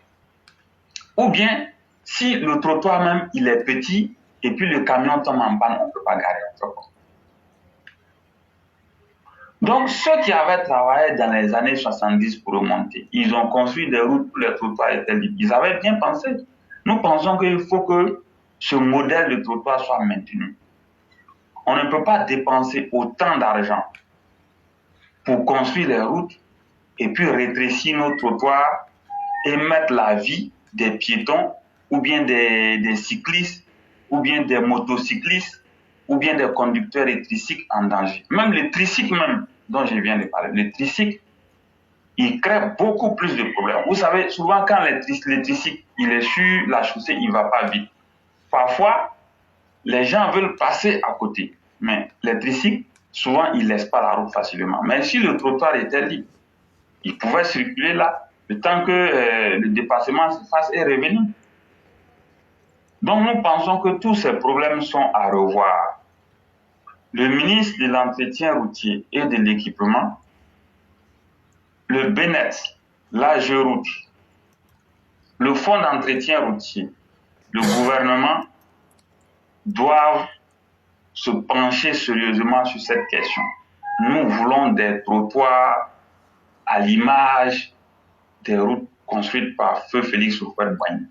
Ou bien, si le trottoir même, il est petit, et puis le camion tombe en panne, on ne peut pas garer, on fait quoi? Donc, ceux qui avaient travaillé dans les années 70 pour remonter, ils ont construit des routes où les trottoirs étaient libres. Ils avaient bien pensé. Nous pensons qu'il faut que ce modèle de trottoir soit maintenu. On ne peut pas dépenser autant d'argent pour construire les routes et puis rétrécir nos trottoirs et mettre la vie des piétons ou bien des cyclistes ou bien des motocyclistes ou bien des conducteurs et tricycles en danger. Même les tricycles même, dont je viens de parler, les tricycles, ils créent beaucoup plus de problèmes. Vous savez, souvent quand le tricycle, il est sur la chaussée, il ne va pas vite. Parfois, les gens veulent passer à côté. Mais les tricycles, souvent, ils ne laissent pas la route facilement. Mais si le trottoir était libre, ils pouvaient circuler là, le temps que le dépassement se fasse et revenir. Donc, nous pensons que tous ces problèmes sont à revoir. Le ministre de l'Entretien routier et de l'Équipement, le BNET, l'AGERoute, le Fonds d'entretien routier, le gouvernement doivent se pencher sérieusement sur cette question. Nous voulons des trottoirs à l'image des routes construites par Feu Félix Houphouët-Boigny.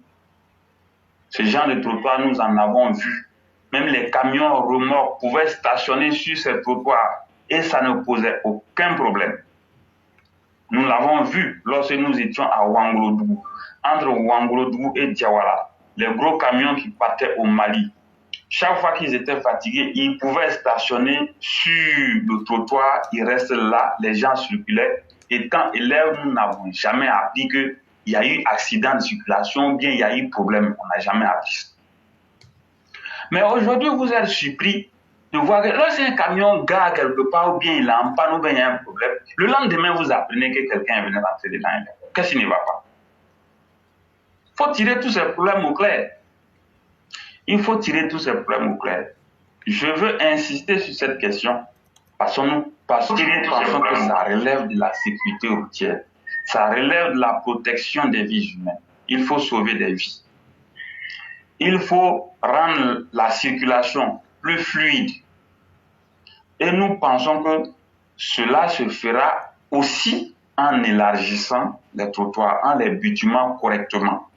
Ce genre de trottoirs, nous en avons vu. Même les camions remorques pouvaient stationner sur ces trottoirs et ça ne posait aucun problème. Nous l'avons vu lorsque nous étions à Ouagadougou, entre Ouagadougou et Diawara, les gros camions qui partaient au Mali. Chaque fois qu'ils étaient fatigués, ils pouvaient stationner sur le trottoir, ils restent là, les gens circulaient. Et quand élèves, nous n'avons jamais appris qu'il y a eu accident de circulation, bien il y a eu problème, on n'a jamais appris ça. Mais aujourd'hui, vous êtes surpris de voir que lorsqu'un camion gare quelque part, ou bien il est en panne, ou bien il y a un problème, le lendemain, vous apprenez que quelqu'un est venu rentrer dedans. Qu'est-ce qui ne va pas? Il faut tirer tous ces problèmes au clair. Il faut tirer tous ces problèmes au clair. Je veux insister sur cette question parce que nous pensons que ça relève de la sécurité routière. Ça relève de la protection des vies humaines. Il faut sauver des vies. Il faut rendre la circulation plus fluide. Et nous pensons que cela se fera aussi en élargissant les trottoirs, en les bitumant correctement.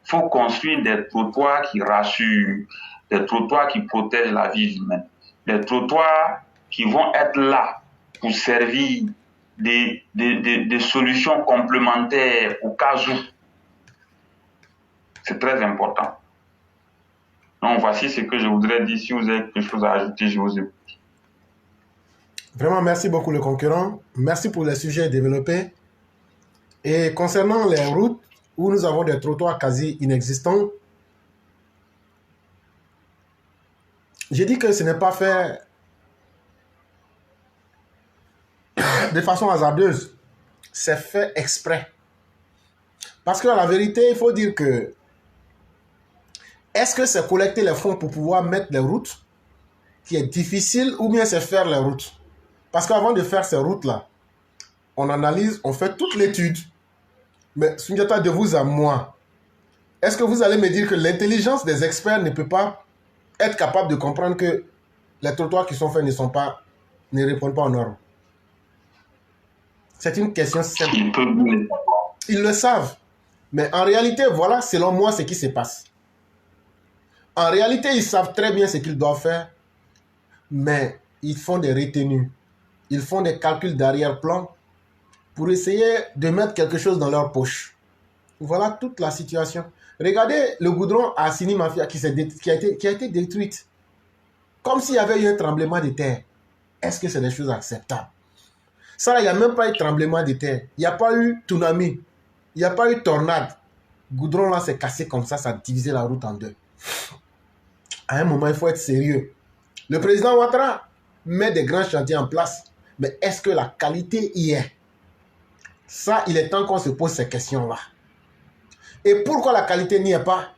Il faut construire des trottoirs qui rassurent, des trottoirs qui protègent la vie humaine, des trottoirs qui vont être là pour servir des solutions complémentaires au cas où. C'est très important. Donc, voici ce que je voudrais dire. Si vous avez quelque chose à ajouter, je vous écoute. Vraiment, merci beaucoup le concurrent. Merci pour les sujets développés. Et concernant les routes où nous avons des trottoirs quasi inexistants, j'ai dit que ce n'est pas fait de façon hasardeuse. C'est fait exprès. Parce que la vérité, il faut dire que est-ce que c'est collecter les fonds pour pouvoir mettre les routes qui est difficile ou bien c'est faire les routes? Parce qu'avant de faire ces routes-là, on analyse, on fait toute l'étude. Mais Sundiata, de vous à moi, est-ce que vous allez me dire que l'intelligence des experts ne peut pas être capable de comprendre que les trottoirs qui sont faits ne répondent pas aux normes? C'est une question simple. Ils le savent. Mais en réalité, voilà, selon moi, ce qui se passe. En réalité, ils savent très bien ce qu'ils doivent faire, mais ils font des retenues. Ils font des calculs d'arrière-plan pour essayer de mettre quelque chose dans leur poche. Voilà toute la situation. Regardez le goudron à Sini Mafia qui a été détruite. Comme s'il y avait eu un tremblement de terre. Est-ce que c'est des choses acceptables? Ça, il n'y a même pas eu tremblement de terre. Il n'y a pas eu tsunami. Il n'y a pas eu tornade. Le goudron là s'est cassé comme ça a divisé la route en deux. À un moment, il faut être sérieux. Le président Ouattara met des grands chantiers en place. Mais est-ce que la qualité y est? Ça, il est temps qu'on se pose ces questions-là. Et pourquoi la qualité n'y est pas?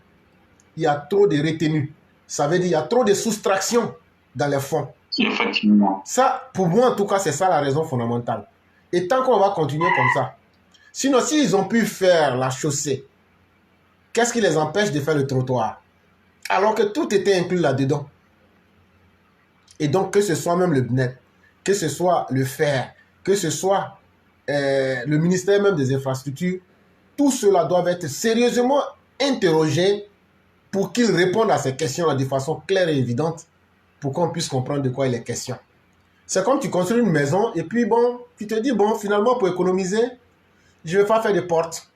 Il y a trop de retenues. Ça veut dire qu'il y a trop de soustraction dans les fonds. Effectivement. Ça, pour moi, en tout cas, c'est ça la raison fondamentale. Et tant qu'on va continuer comme ça. Sinon, s'ils ont pu faire la chaussée, qu'est-ce qui les empêche de faire le trottoir? Alors que tout était inclus là-dedans. Et donc, que ce soit même le BNET, que ce soit le fer, que ce soit le ministère même des infrastructures, tout cela doit être sérieusement interrogé pour qu'ils répondent à ces questions de façon claire et évidente pour qu'on puisse comprendre de quoi il est question. C'est comme tu construis une maison et puis bon, tu te dis bon, finalement pour économiser, je ne vais pas faire de portes.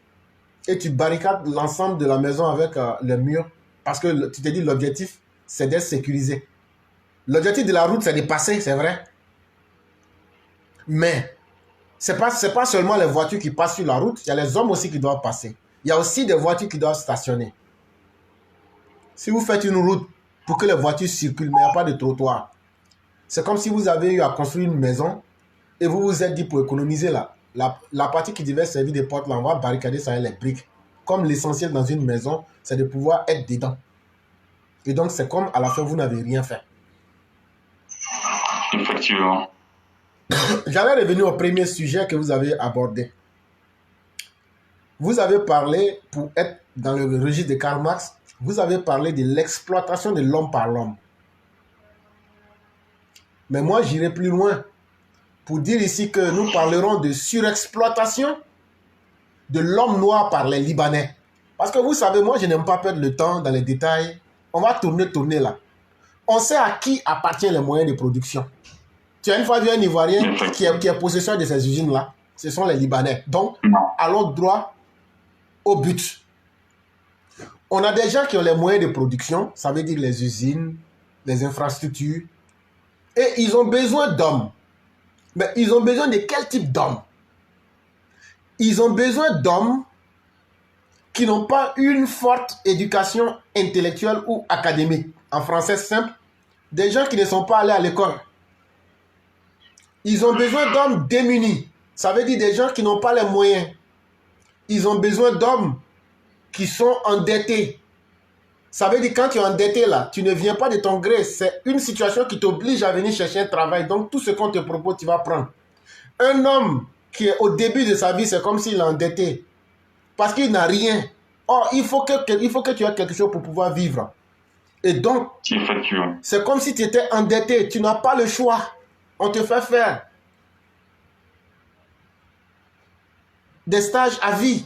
Et tu barricades l'ensemble de la maison avec le mur parce que tu te dis l'objectif, c'est d'être sécurisé. L'objectif de la route, c'est de passer, c'est vrai. Mais ce n'est pas seulement les voitures qui passent sur la route, il y a les hommes aussi qui doivent passer. Il y a aussi des voitures qui doivent stationner. Si vous faites une route pour que les voitures circulent, mais il n'y a pas de trottoir, c'est comme si vous avez eu à construire une maison et vous vous êtes dit pour économiser la partie qui devait servir de porte, là, on va barricader ça avec les briques. Comme l'essentiel dans une maison, c'est de pouvoir être dedans. Et donc, c'est comme à la fin, vous n'avez rien fait. Effectivement. J'allais revenir au premier sujet que vous avez abordé. Vous avez parlé, pour être dans le registre de Karl Marx, vous avez parlé de l'exploitation de l'homme par l'homme. Mais moi, j'irai plus loin pour dire ici que nous parlerons de surexploitation de l'homme noir par les Libanais. Parce que vous savez, moi, je n'aime pas perdre le temps dans les détails. On va tourner là. On sait à qui appartiennent les moyens de production. Tu as une fois vu un Ivoirien qui est possesseur de ces usines-là. Ce sont les Libanais. Donc, allons droit au but. On a des gens qui ont les moyens de production, ça veut dire les usines, les infrastructures, et ils ont besoin d'hommes. Mais ils ont besoin de quel type d'hommes? Ils ont besoin d'hommes qui n'ont pas une forte éducation intellectuelle ou académique. En français simple, des gens qui ne sont pas allés à l'école. Ils ont besoin d'hommes démunis. Ça veut dire des gens qui n'ont pas les moyens. Ils ont besoin d'hommes qui sont endettés. Ça veut dire quand tu es endetté là, tu ne viens pas de ton gré. C'est une situation qui t'oblige à venir chercher un travail. Donc tout ce qu'on te propose, tu vas prendre. Un homme qui est au début de sa vie, c'est comme s'il est endetté. Parce qu'il n'a rien. Or, il faut que tu aies quelque chose pour pouvoir vivre. Et donc, c'est comme si tu étais endetté. Tu n'as pas le choix. On te fait faire des stages à vie.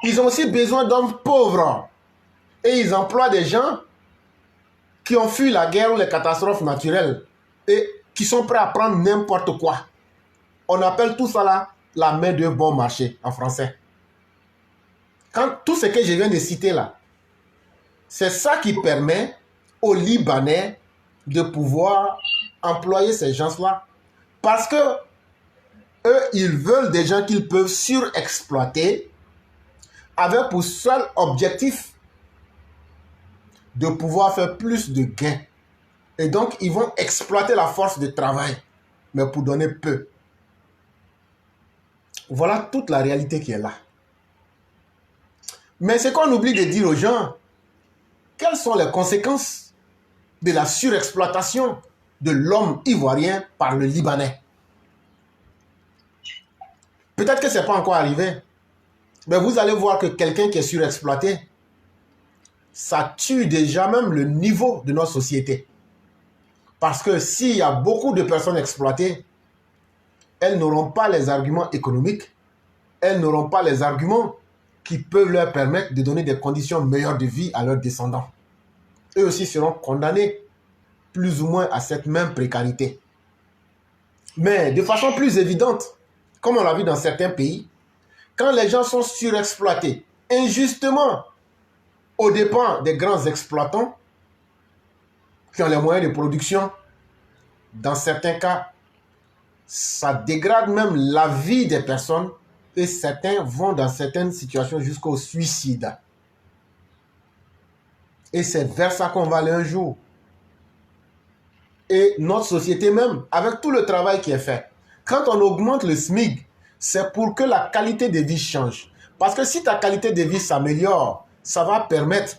Ils ont aussi besoin d'hommes pauvres. Et ils emploient des gens qui ont fui la guerre ou les catastrophes naturelles et qui sont prêts à prendre n'importe quoi. On appelle tout ça là la main de bon marché en français. Quand tout ce que je viens de citer là, c'est ça qui permet aux Libanais de pouvoir employer ces gens-là parce que eux, ils veulent des gens qu'ils peuvent surexploiter avec pour seul objectif de pouvoir faire plus de gains. Et donc, ils vont exploiter la force de travail, mais pour donner peu. Voilà toute la réalité qui est là. Mais ce qu'on oublie de dire aux gens, quelles sont les conséquences de la surexploitation de l'homme ivoirien par le Libanais? Peut-être que ce n'est pas encore arrivé, mais vous allez voir que quelqu'un qui est surexploité, ça tue déjà même le niveau de notre société. Parce que s'il y a beaucoup de personnes exploitées, elles n'auront pas les arguments économiques, elles n'auront pas les arguments qui peuvent leur permettre de donner des conditions meilleures de vie à leurs descendants. Eux aussi seront condamnés plus ou moins à cette même précarité. Mais de façon plus évidente, comme on l'a vu dans certains pays, quand les gens sont surexploités injustement aux dépens des grands exploitants qui ont les moyens de production, dans certains cas, ça dégrade même la vie des personnes et certains vont dans certaines situations jusqu'au suicide. Et c'est vers ça qu'on va aller un jour. Et notre société même, avec tout le travail qui est fait, quand on augmente le SMIC, c'est pour que la qualité de vie change. Parce que si ta qualité de vie s'améliore, ça va permettre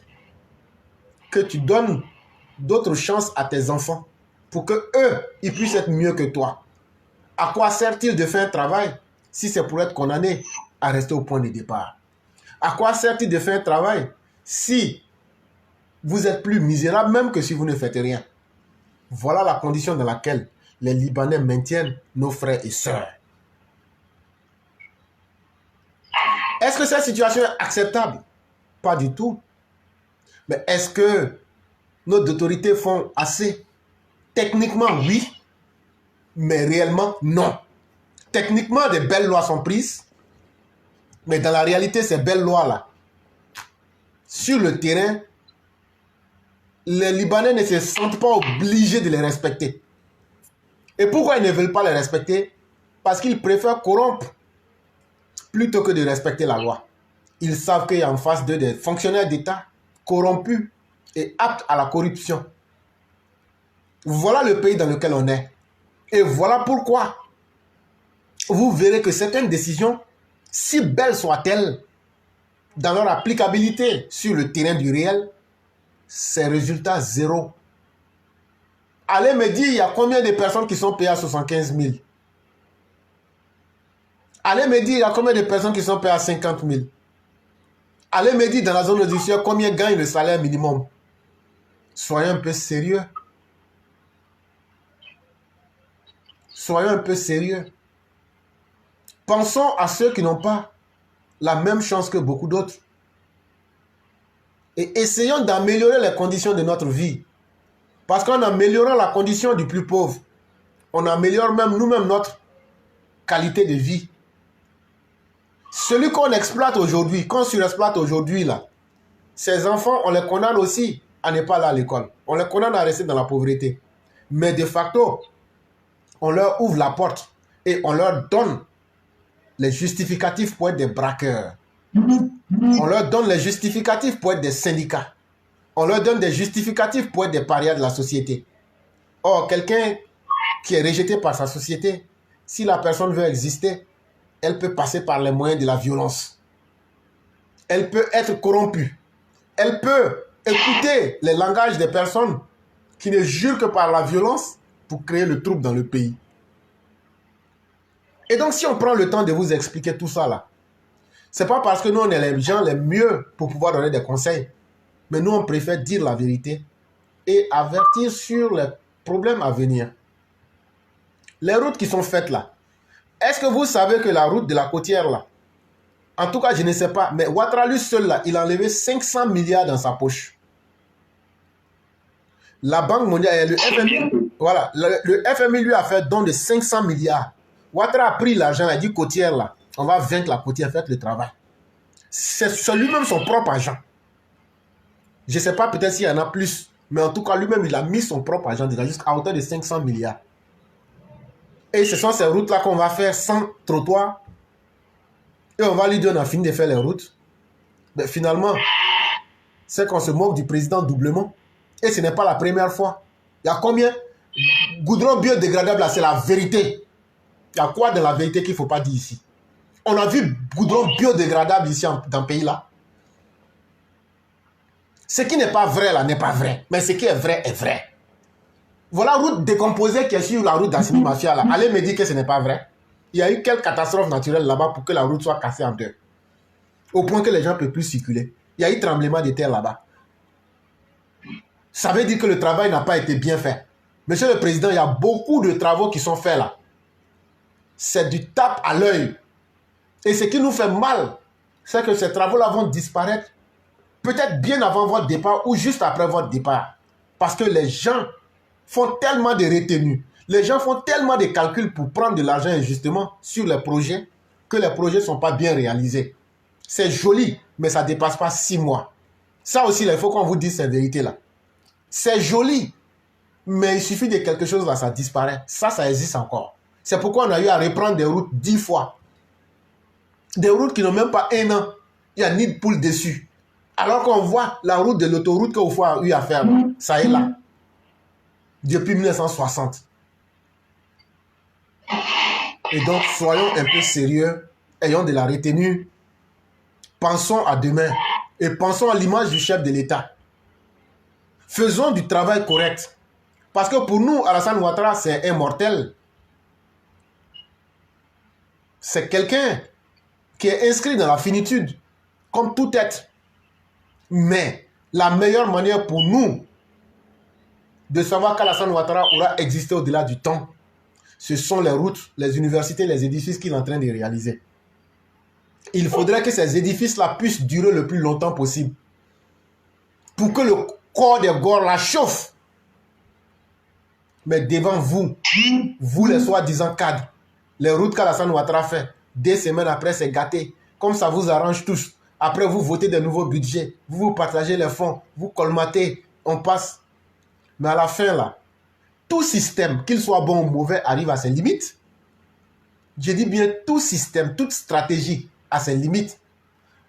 que tu donnes d'autres chances à tes enfants pour que eux, ils puissent être mieux que toi. À quoi sert-il de faire un travail si c'est pour être condamné à rester au point de départ? À quoi sert-il de faire un travail si vous êtes plus misérable même que si vous ne faites rien? Voilà la condition dans laquelle les Libanais maintiennent nos frères et sœurs. Est-ce que cette situation est acceptable? Pas du tout. Mais est-ce que nos autorités font assez? Techniquement, oui. Mais réellement, non. Techniquement, des belles lois sont prises. Mais dans la réalité, ces belles lois-là, sur le terrain, les Libanais ne se sentent pas obligés de les respecter. Et pourquoi ils ne veulent pas les respecter? Parce qu'ils préfèrent corrompre plutôt que de respecter la loi. Ils savent qu'il y a en face d'eux des fonctionnaires d'État corrompus et aptes à la corruption. Voilà le pays dans lequel on est. Et voilà pourquoi vous verrez que certaines décisions, si belles soient-elles, dans leur applicabilité sur le terrain du réel, c'est résultat zéro. Allez me dire, il y a combien de personnes qui sont payées à 75 000? Allez me dire, il y a combien de personnes qui sont payées à 50 000? Allez me dire, dans la zone industrielle, combien gagne le salaire minimum? Soyez un peu sérieux. Soyons un peu sérieux. Pensons à ceux qui n'ont pas la même chance que beaucoup d'autres. Et essayons d'améliorer les conditions de notre vie. Parce qu'en améliorant la condition du plus pauvre, on améliore même nous-mêmes notre qualité de vie. Celui qu'on exploite aujourd'hui, qu'on surexploite aujourd'hui, là, ces enfants, on les condamne aussi à ne pas aller à l'école. On les condamne à rester dans la pauvreté. Mais de facto, on leur ouvre la porte et on leur donne les justificatifs pour être des braqueurs. On leur donne les justificatifs pour être des syndicats. On leur donne des justificatifs pour être des parias de la société. Or, quelqu'un qui est rejeté par sa société, si la personne veut exister, elle peut passer par les moyens de la violence. Elle peut être corrompue. Elle peut écouter les langages des personnes qui ne jurent que par la violence pour créer le trouble dans le pays. Et donc, si on prend le temps de vous expliquer tout ça là, c'est pas parce que nous, on est les gens les mieux pour pouvoir donner des conseils, mais nous, on préfère dire la vérité et avertir sur les problèmes à venir. Les routes qui sont faites là, est-ce que vous savez que la route de la côtière là, en tout cas, je ne sais pas, mais Ouattara lui seul là, il a enlevé 500 milliards dans sa poche. La Banque mondiale, le FMI, voilà, le FMI lui a fait don de 500 milliards. Ouattara a pris l'argent, il a dit côtière là, on va vaincre la côtière, faites le travail. C'est lui-même son propre argent. Je ne sais pas, peut-être s'il y en a plus, mais en tout cas, lui-même, il a mis son propre argent déjà jusqu'à hauteur de 500 milliards. Et ce sont ces routes-là qu'on va faire sans trottoir. Et on va lui dire, on a fini de faire les routes. Mais finalement, c'est qu'on se moque du président doublement. Et ce n'est pas la première fois. Il y a combien? Goudron biodégradable, là, c'est la vérité. Il y a quoi de la vérité qu'il ne faut pas dire ici? On a vu goudron biodégradable ici dans le pays là. Ce qui n'est pas vrai là n'est pas vrai. Mais ce qui est vrai est vrai. Voilà la route décomposée qui est sur la route d'Assimi Mafia là. Allez me dire que ce n'est pas vrai. Il y a eu quelle catastrophe naturelle là-bas pour que la route soit cassée en deux. Au point que les gens ne peuvent plus circuler. Il y a eu tremblement de terre là-bas. Ça veut dire que le travail n'a pas été bien fait. Monsieur le Président, il y a beaucoup de travaux qui sont faits là. C'est du tape à l'œil. Et ce qui nous fait mal, c'est que ces travaux-là vont disparaître peut-être bien avant votre départ ou juste après votre départ. Parce que les gens font tellement de retenues, les gens font tellement de calculs pour prendre de l'argent injustement sur les projets que les projets ne sont pas bien réalisés. C'est joli, mais ça ne dépasse pas 6 mois. Ça aussi, il faut qu'on vous dise cette vérité-là. C'est joli, mais il suffit de quelque chose là, ça disparaît. Ça existe encore. C'est pourquoi on a eu à reprendre des routes 10 fois. Des routes qui n'ont même pas 1 an. Il n'y a ni de poule dessus. Alors qu'on voit la route de l'autoroute qu'on a eu à faire, ça est là. Depuis 1960. Et donc, soyons un peu sérieux. Ayons de la retenue. Pensons à demain. Et pensons à l'image du chef de l'État. Faisons du travail correct. Parce que pour nous, Alassane Ouattara, c'est immortel. C'est quelqu'un qui est inscrit dans la finitude, comme tout être. Mais la meilleure manière pour nous de savoir qu'Alassane Ouattara aura existé au-delà du temps, ce sont les routes, les universités, les édifices qu'il est en train de réaliser. Il faudrait que ces édifices-là puissent durer le plus longtemps possible. Pour que le corps des gores la chauffe. Mais devant vous, vous les soi-disant cadres, les routes qu'Alassane Ouattara fait, 2 semaines après, c'est gâté. Comme ça vous arrange tous. Après, vous votez des nouveaux budgets. Vous partagez les fonds. Vous colmatez. On passe. Mais à la fin, là, tout système, qu'il soit bon ou mauvais, arrive à ses limites. Je dis bien tout système, toute stratégie a ses limites.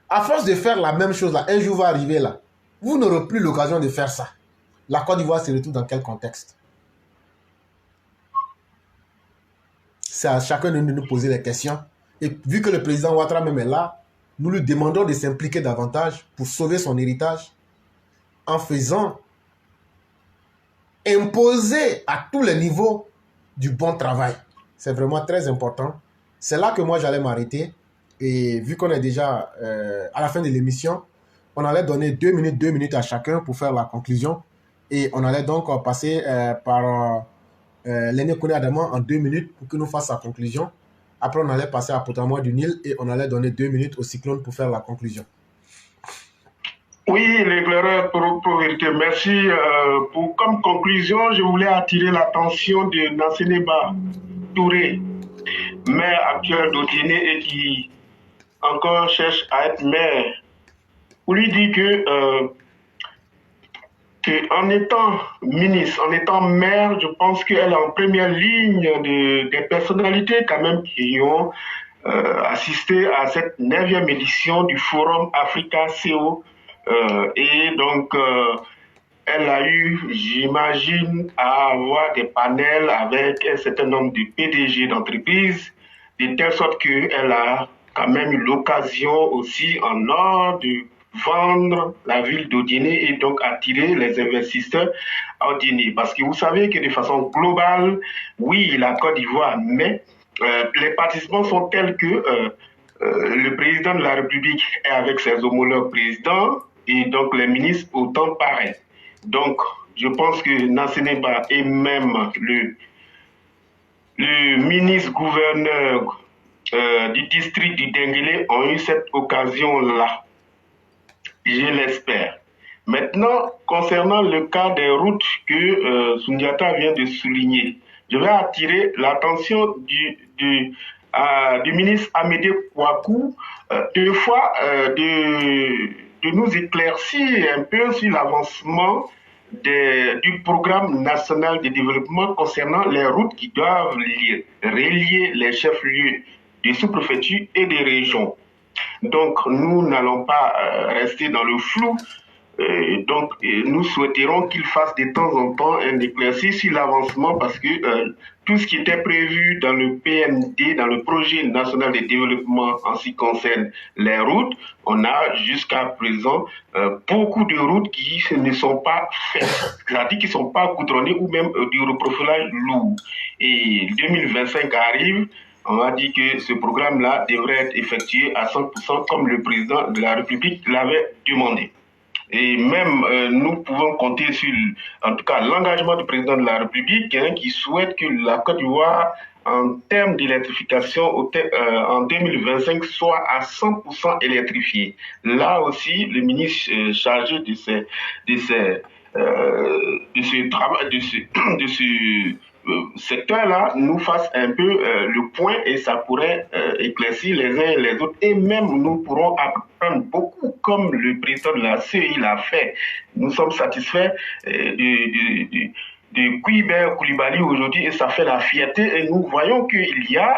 À force de faire la même chose, là, un jour va arriver là. Vous n'aurez plus l'occasion de faire ça. La Côte d'Ivoire se retrouve dans quel contexte? C'est à chacun de nous poser les questions. Et vu que le président Ouattara même est là, nous lui demandons de s'impliquer davantage pour sauver son héritage en faisant imposer à tous les niveaux du bon travail. C'est vraiment très important. C'est là que moi j'allais m'arrêter. Et vu qu'on est déjà à la fin de l'émission, on allait donner 2 minutes à chacun pour faire la conclusion. Et on allait donc passer par Léné Koné Adama en 2 minutes pour qu'il nous fasse sa conclusion. Après, on allait passer à Potamois du Nil et on allait donner 2 minutes au Cyclone pour faire la conclusion. Oui, l'éclaireur pour vérité. Merci. Comme conclusion, je voulais attirer l'attention de Nasseneba Touré, maire actuel d'Odiné et qui encore cherche à être maire. Pour lui dire que en étant ministre, en étant maire, je pense qu'elle est en première ligne des personnalités quand même qui ont assisté à cette 9e édition du Forum Africa CO. Et donc, elle a eu, j'imagine, à avoir des panels avec un certain nombre de PDG d'entreprises, de telle sorte qu'elle a quand même eu l'occasion aussi en or de vendre la ville d'Odiné et donc attirer les investisseurs à Odiné. Parce que vous savez que de façon globale, oui, la Côte d'Ivoire, mais les participants sont tels que le président de la République est avec ses homologues présidents et donc les ministres autant pareil. Donc, je pense que Nasseneba et même le ministre-gouverneur du district du Denguélé ont eu cette occasion-là. Je l'espère. Maintenant, concernant le cas des routes que Soundiata vient de souligner, je vais attirer l'attention du ministre Amédée Kouakou, de nous éclaircir un peu sur l'avancement du programme national de développement concernant les routes qui doivent relier les chefs-lieux des sous-préfectures et des régions. Donc, nous n'allons pas rester dans le flou. Nous souhaiterons qu'il fasse de temps en temps un éclairci sur l'avancement parce que tout ce qui était prévu dans le PND, dans le projet national de développement en ce qui concerne les routes, on a jusqu'à présent beaucoup de routes qui ne sont pas faites, c'est-à-dire qui ne sont pas goudronnées ou même du reprofilage lourd. Et 2025 arrive. On a dit que ce programme-là devrait être effectué à 100% comme le président de la République l'avait demandé. Et même nous pouvons compter sur, en tout cas, l'engagement du président de la République qui souhaite que la Côte d'Ivoire en termes d'électrification, en 2025, soit à 100% électrifié. Là aussi, le ministre chargé de ce travail, de ce secteur-là, nous fasse un peu le point et ça pourrait éclaircir les uns et les autres. Et même nous pourrons apprendre beaucoup comme le président de la CEI l'a fait. Nous sommes satisfaits de Kouibert Koulibaly aujourd'hui et ça fait la fierté et nous voyons qu'il y a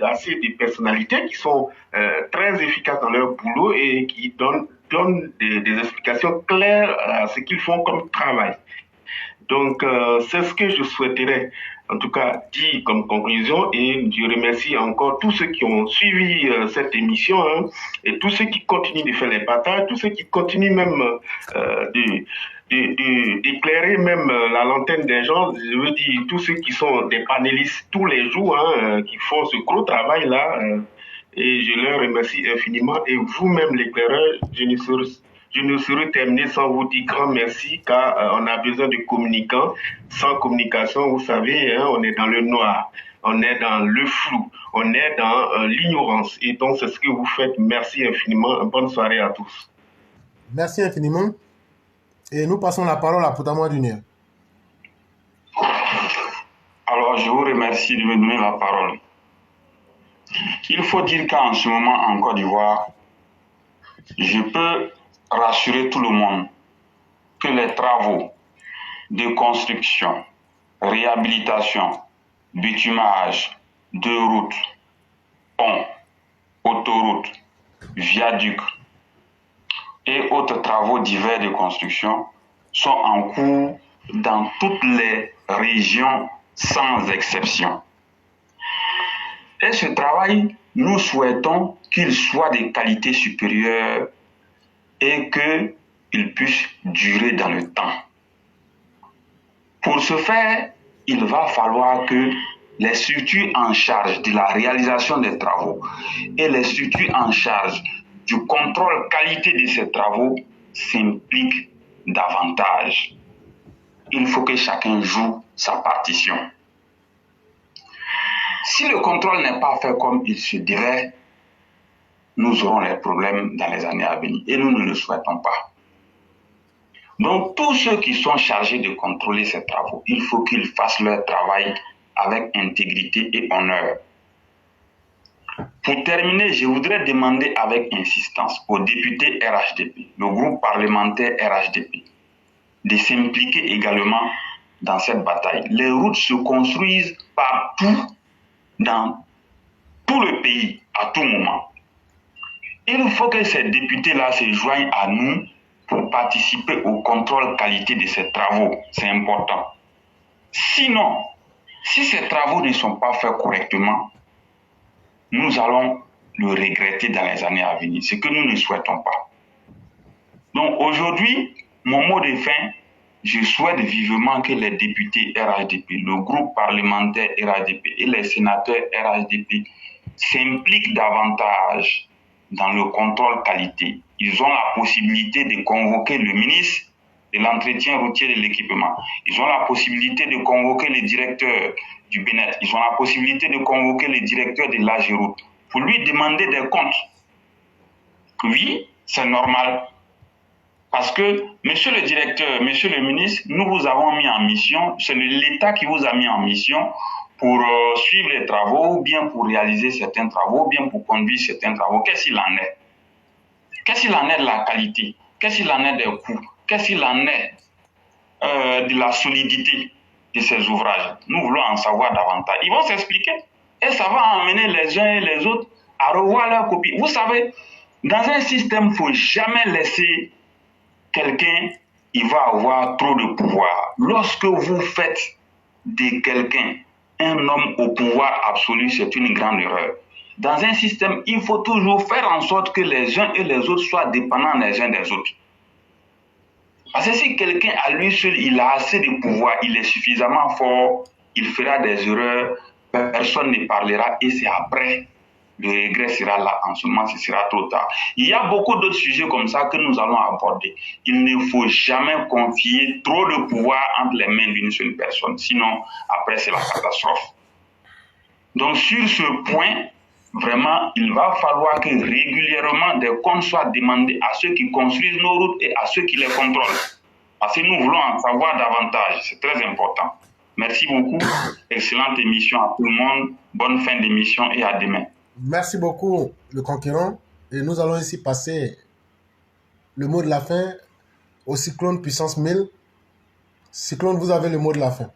assez de personnalités qui sont très efficaces dans leur boulot et qui donnent des explications claires à ce qu'ils font comme travail. Donc, c'est ce que je souhaiterais, en tout cas, dire comme conclusion. Et je remercie encore tous ceux qui ont suivi cette émission et tous ceux qui continuent de faire les partages, tous ceux qui continuent même d'éclairer même la lanterne des gens. Je veux dire, tous ceux qui sont des panélistes tous les jours, qui font ce gros travail-là. Et je leur remercie infiniment. Et vous-même, l'éclaireur, je ne saurais terminer sans vous dire grand merci car on a besoin de communicants. Sans communication, vous savez, on est dans le noir, on est dans le flou, on est dans l'ignorance. Et donc, c'est ce que vous faites. Merci infiniment. Bonne soirée à tous. Merci infiniment. Et nous passons la parole à Poutamois Junior. Alors, je vous remercie de me donner la parole. Il faut dire qu'en ce moment, en Côte d'Ivoire, je peux rassurer tout le monde que les travaux de construction, réhabilitation, bitumage, de routes, ponts, autoroutes, viaducs et autres travaux divers de construction sont en cours dans toutes les régions sans exception. Et ce travail, nous souhaitons qu'il soit de qualité supérieure et qu'il puisse durer dans le temps. Pour ce faire, il va falloir que les structures en charge de la réalisation des travaux et les structures en charge du contrôle qualité de ces travaux s'impliquent davantage. Il faut que chacun joue sa partition. Si le contrôle n'est pas fait comme il se devait, nous aurons des problèmes dans les années à venir et nous ne le souhaitons pas. Donc, tous ceux qui sont chargés de contrôler ces travaux, il faut qu'ils fassent leur travail avec intégrité et honneur. Pour terminer, je voudrais demander avec insistance aux députés RHDP, le groupe parlementaire RHDP, de s'impliquer également dans cette bataille. Les routes se construisent partout dans tout le pays, à tout moment. Il faut que ces députés-là se joignent à nous pour participer au contrôle qualité de ces travaux. C'est important. Sinon, si ces travaux ne sont pas faits correctement, nous allons le regretter dans les années à venir, ce que nous ne souhaitons pas. Donc aujourd'hui, mon mot de fin, je souhaite vivement que les députés RHDP, le groupe parlementaire RHDP et les sénateurs RHDP s'impliquent davantage dans le contrôle qualité. Ils ont la possibilité de convoquer le ministre de l'entretien routier de l'équipement. Ils ont la possibilité de convoquer le directeur du BNET. Ils ont la possibilité de convoquer le directeur de l'AGEROUTE pour lui demander des comptes. Oui, c'est normal. Parce que, monsieur le directeur, monsieur le ministre, nous vous avons mis en mission, c'est l'État qui vous a mis en mission pour suivre les travaux, ou bien pour réaliser certains travaux, ou bien pour conduire certains travaux. Qu'est-ce qu'il en est? Qu'est-ce qu'il en est de la qualité? Qu'est-ce qu'il en est des coûts? Qu'est-ce qu'il en est de la solidité de ces ouvrages? Nous voulons en savoir davantage. Ils vont s'expliquer et ça va emmener les uns et les autres à revoir leurs copies. Vous savez, dans un système, il ne faut jamais laisser quelqu'un, il va avoir trop de pouvoir. Lorsque vous faites de quelqu'un un homme au pouvoir absolu, c'est une grande erreur. Dans un système, il faut toujours faire en sorte que les uns et les autres soient dépendants les uns des autres. Parce que si quelqu'un à lui seul, il a assez de pouvoir, il est suffisamment fort, il fera des erreurs, personne ne parlera et c'est après, le regret sera là, en ce moment ce sera trop tard. Il y a beaucoup d'autres sujets comme ça que nous allons aborder. Il ne faut jamais confier trop de pouvoir entre les mains d'une seule personne, sinon après c'est la catastrophe. Donc, sur ce point, vraiment, il va falloir que régulièrement des comptes soient demandés à ceux qui construisent nos routes et à ceux qui les contrôlent. Parce que nous voulons en savoir davantage. C'est très important. Merci beaucoup. Excellente émission à tout le monde. Bonne fin d'émission et à demain. Merci beaucoup, le conquérant. Et nous allons ici passer le mot de la fin au Cyclone puissance 1000. Cyclone, vous avez le mot de la fin.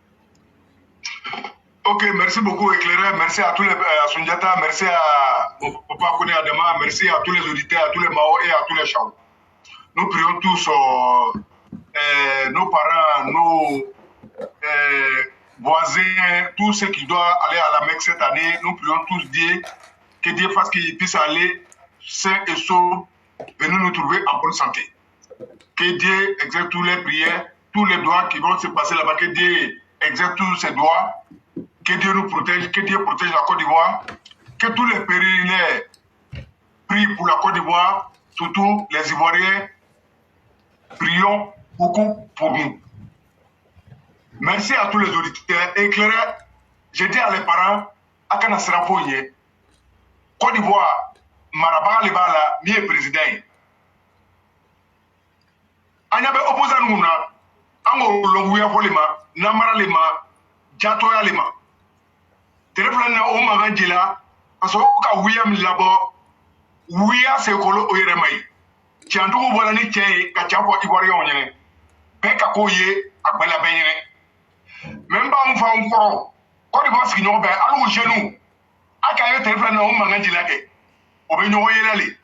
Ok, merci beaucoup, éclaireur. Merci à tous les Sundiata, merci à Papa Kone Adama, merci à tous les auditeurs, à tous les Mao et à tous les Chao. Nous prions tous nos parents, nos voisins, tous ceux qui doivent aller à la Mecque cette année. Nous prions tous Dieu, que Dieu fasse qu'ils puissent aller sains et saufs, venir nous trouver en bonne santé. Que Dieu exerce toutes les prières, tous les doigts qui vont se passer là-bas, que Dieu exerce tous ses doigts. Que Dieu nous protège, que Dieu protège la Côte d'Ivoire, que tous les pèlerins prient pour la Côte d'Ivoire, surtout les Ivoiriens, prions beaucoup pour nous. Merci à tous les auditeurs. Éclaireur, j'ai dit à les parents, à Kana Serafoye, Côte d'Ivoire, Maraba Lebala, mi est président. Anyabe opposant nous, Ango Longuya Folema, Namara Lema, Jatoya Lema. Téléphone na o magan jila parce que William labo wiya se kolo o yere mai tiandu bola ni tie ka chapo ibori onyene be ka ko ye agbala benyene memba mfa nkoro ko di boss kinyo be alu jenu aka yo téléphone na o magan jila ke o be nyo yele le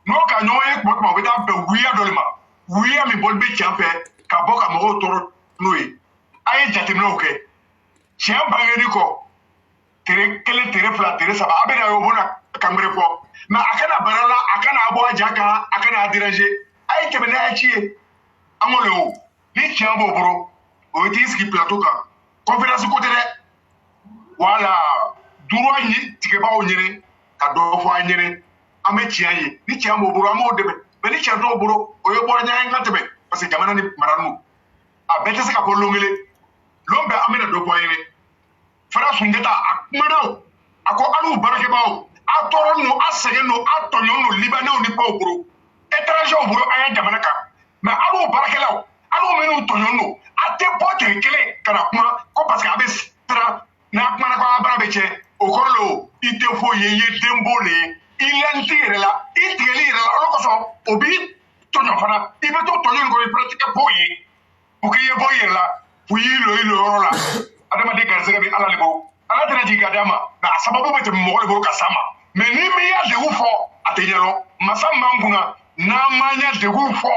no ka nyo ye ko ma be da be wiya dolima wiya mi bol be champe ka boka mo toro noyi ay jatemlo ke chiam bangeni ko tere kelen tere fila tere saba a bɛna yobona kamere fɔ mɛ a kana bara la a kana bɔ a ja kan a kana a déranger a ye tɛmɛ n'a ye ci ye an ko le o ni tiɲɛ b'o bolo o ye t'i sigi plateau kan conférence ko tɛ dɛ wala droit ɲi tigɛbagaw ɲini ka dɔ fɔ an ɲini an bɛ tiɲɛ ye ni tiɲɛ b'o bolo an b'o dɛmɛ mɛ ni tiɲɛ t'o bolo o ye bɔra ɲaga ka tɛmɛ parce que jamana ni mara nu a bɛɛ tɛ se ka bɔ lon kelen lon bɛɛ an bɛna dɔ fɔ an ɲini Fara Sunjata a kumana a ko alu barakɛbaaw a tɔɔrɔ ninnu a sɛgɛn ninnu a tɔɲɔn ninnu libanɛw ni baw bolo étrangers bolo an ye jamana kan mɛ alu baarakɛlaw alu minnu tɔɲɔn don a tɛ bɔ teri kelen ka na kuma ko parce que a bɛ siran n'a kumana ko a baara bɛ tiɲɛ o kɔrɔ le o i tɛ foyi ye i ye denbo le ye i lɛnti yɛrɛ la i tigɛli yɛrɛ la o de kosɔn o b'i tɔɲɔn fana i bɛ to tɔɲɔn nin kɔrɔ i fana tɛ kɛ bɔ ye pour que i ye bɔ i yɛrɛ la pour y'i lo yɔrɔ la. Adamaden garisɛgɛ bɛ ala le bolo ala tɛna jigin ka d'a ma nka a sababu bɛ tɛmɛ mɔgɔ de bolo ka s'a ma mɛ ni min y'a degun fɔ a tɛ ɲɛdɔn masa min b'an kunna n'an m'an ɲɛ degun fɔ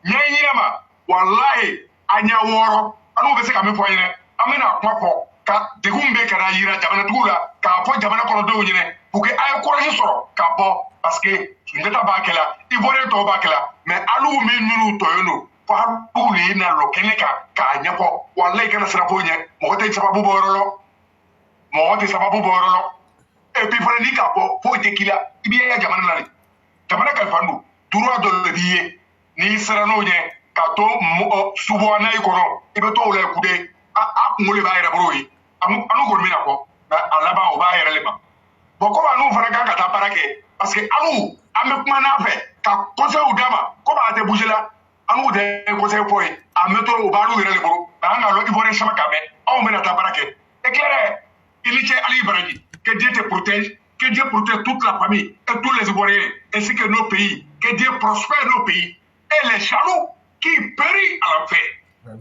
ɲɛ ma walayi a ɲɛ wɔɔrɔ an bɛ se ka min fɔ ɲɛnɛ an bɛna kuma fɔ ka degun bɛ ka na yira jamanatigiw la k'a fɔ jamana kɔnɔdenw ɲɛnɛ pour que a ye kɔrɔsi sɔrɔ k'a bɔ parce que Sunjata b'a kɛ la Ivoirien tɔw b'a kɛ la mɛ alu min minnu tɔɲɔn don fo de na lɔ kɛnɛ kan k'a ɲɛfɔ walayi kana siran foyi ɲɛ mɔgɔ tɛ sababu bɔ yɔrɔ lɔ mɔgɔ tɛ sababu bɔ yɔrɔ lɔ et puis fana n'i k'a fɔ foyi tɛ k'i la i b'i ya jamana na de jamana kalifa don droit dɔ de b'i ye n'i sera n'o ɲɛ ka to subahana i kɔnɔ i bɛ to o la yen kude a kungo de b'a yɛrɛ bolo ye anu kɔni bɛna fɔ mɛ a laban o b'a yɛrɛ le ma bon komi anu fana kan ka taa baara kɛ parce que anu an bɛ kuma n'a fɛ ka conseil d'a ma komi a tɛ bouger la an k'u tɛ conseil fɔ ye a méthode o b'alu yɛrɛ de bolo mɛ an k'a lɔn Ivoirien caman kan mɛn anw bɛna taa baara kɛ éclaireur i ni ce Ali Baraji que Dieu te protège que Dieu protège toute la famille et tous les Ivoiriens ainsi que nos pays que Dieu prospère nos pays et les jaloux qui périssent à l'enfer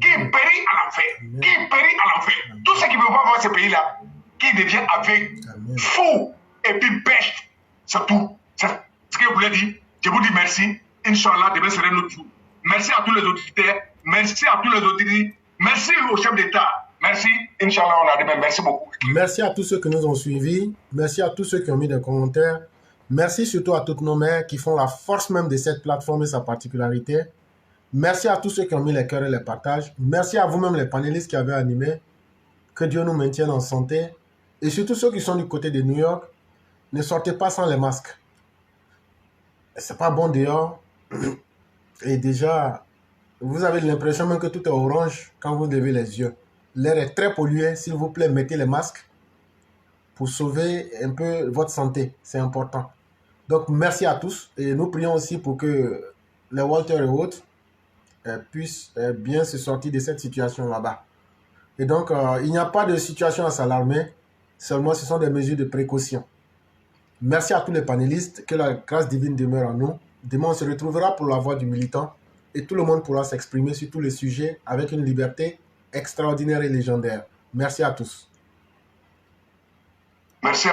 qui périssent à l'enfer qui périssent à l'enfer tout ce qui ne veut pas voir ce pays-là qui devient aveugle fou et puis bête c'est tout c'est ce que je voulais dire je vous dis merci Inch'Allah demain serait notre jour. Merci à tous les auditeurs, merci à tous les auditeurs, merci au chef d'État, merci, Inch'Allah, on a demain, merci beaucoup. Merci à tous ceux qui nous ont suivis, merci à tous ceux qui ont mis des commentaires, merci surtout à toutes nos mères qui font la force même de cette plateforme et sa particularité. Merci à tous ceux qui ont mis les cœurs et les partages, merci à vous-même les panélistes qui avez animé, que Dieu nous maintienne en santé, et surtout ceux qui sont du côté de New York, ne sortez pas sans les masques. C'est pas bon dehors. Et déjà, vous avez l'impression même que tout est orange quand vous levez les yeux. L'air est très pollué. S'il vous plaît, mettez les masques. pour sauver un peu votre santé. C'est important. Donc, merci à tous. Et nous prions aussi pour que les Walter et autres puissent bien se sortir de cette situation là-bas. Et donc, il n'y a pas de situation à s'alarmer. Seulement, ce sont des mesures de précaution. Merci à tous les panélistes. Que la grâce divine demeure en nous. Demain, on se retrouvera pour la voix du militant. Et tout le monde pourra s'exprimer sur tous les sujets avec une liberté extraordinaire et légendaire. Merci à tous. Merci.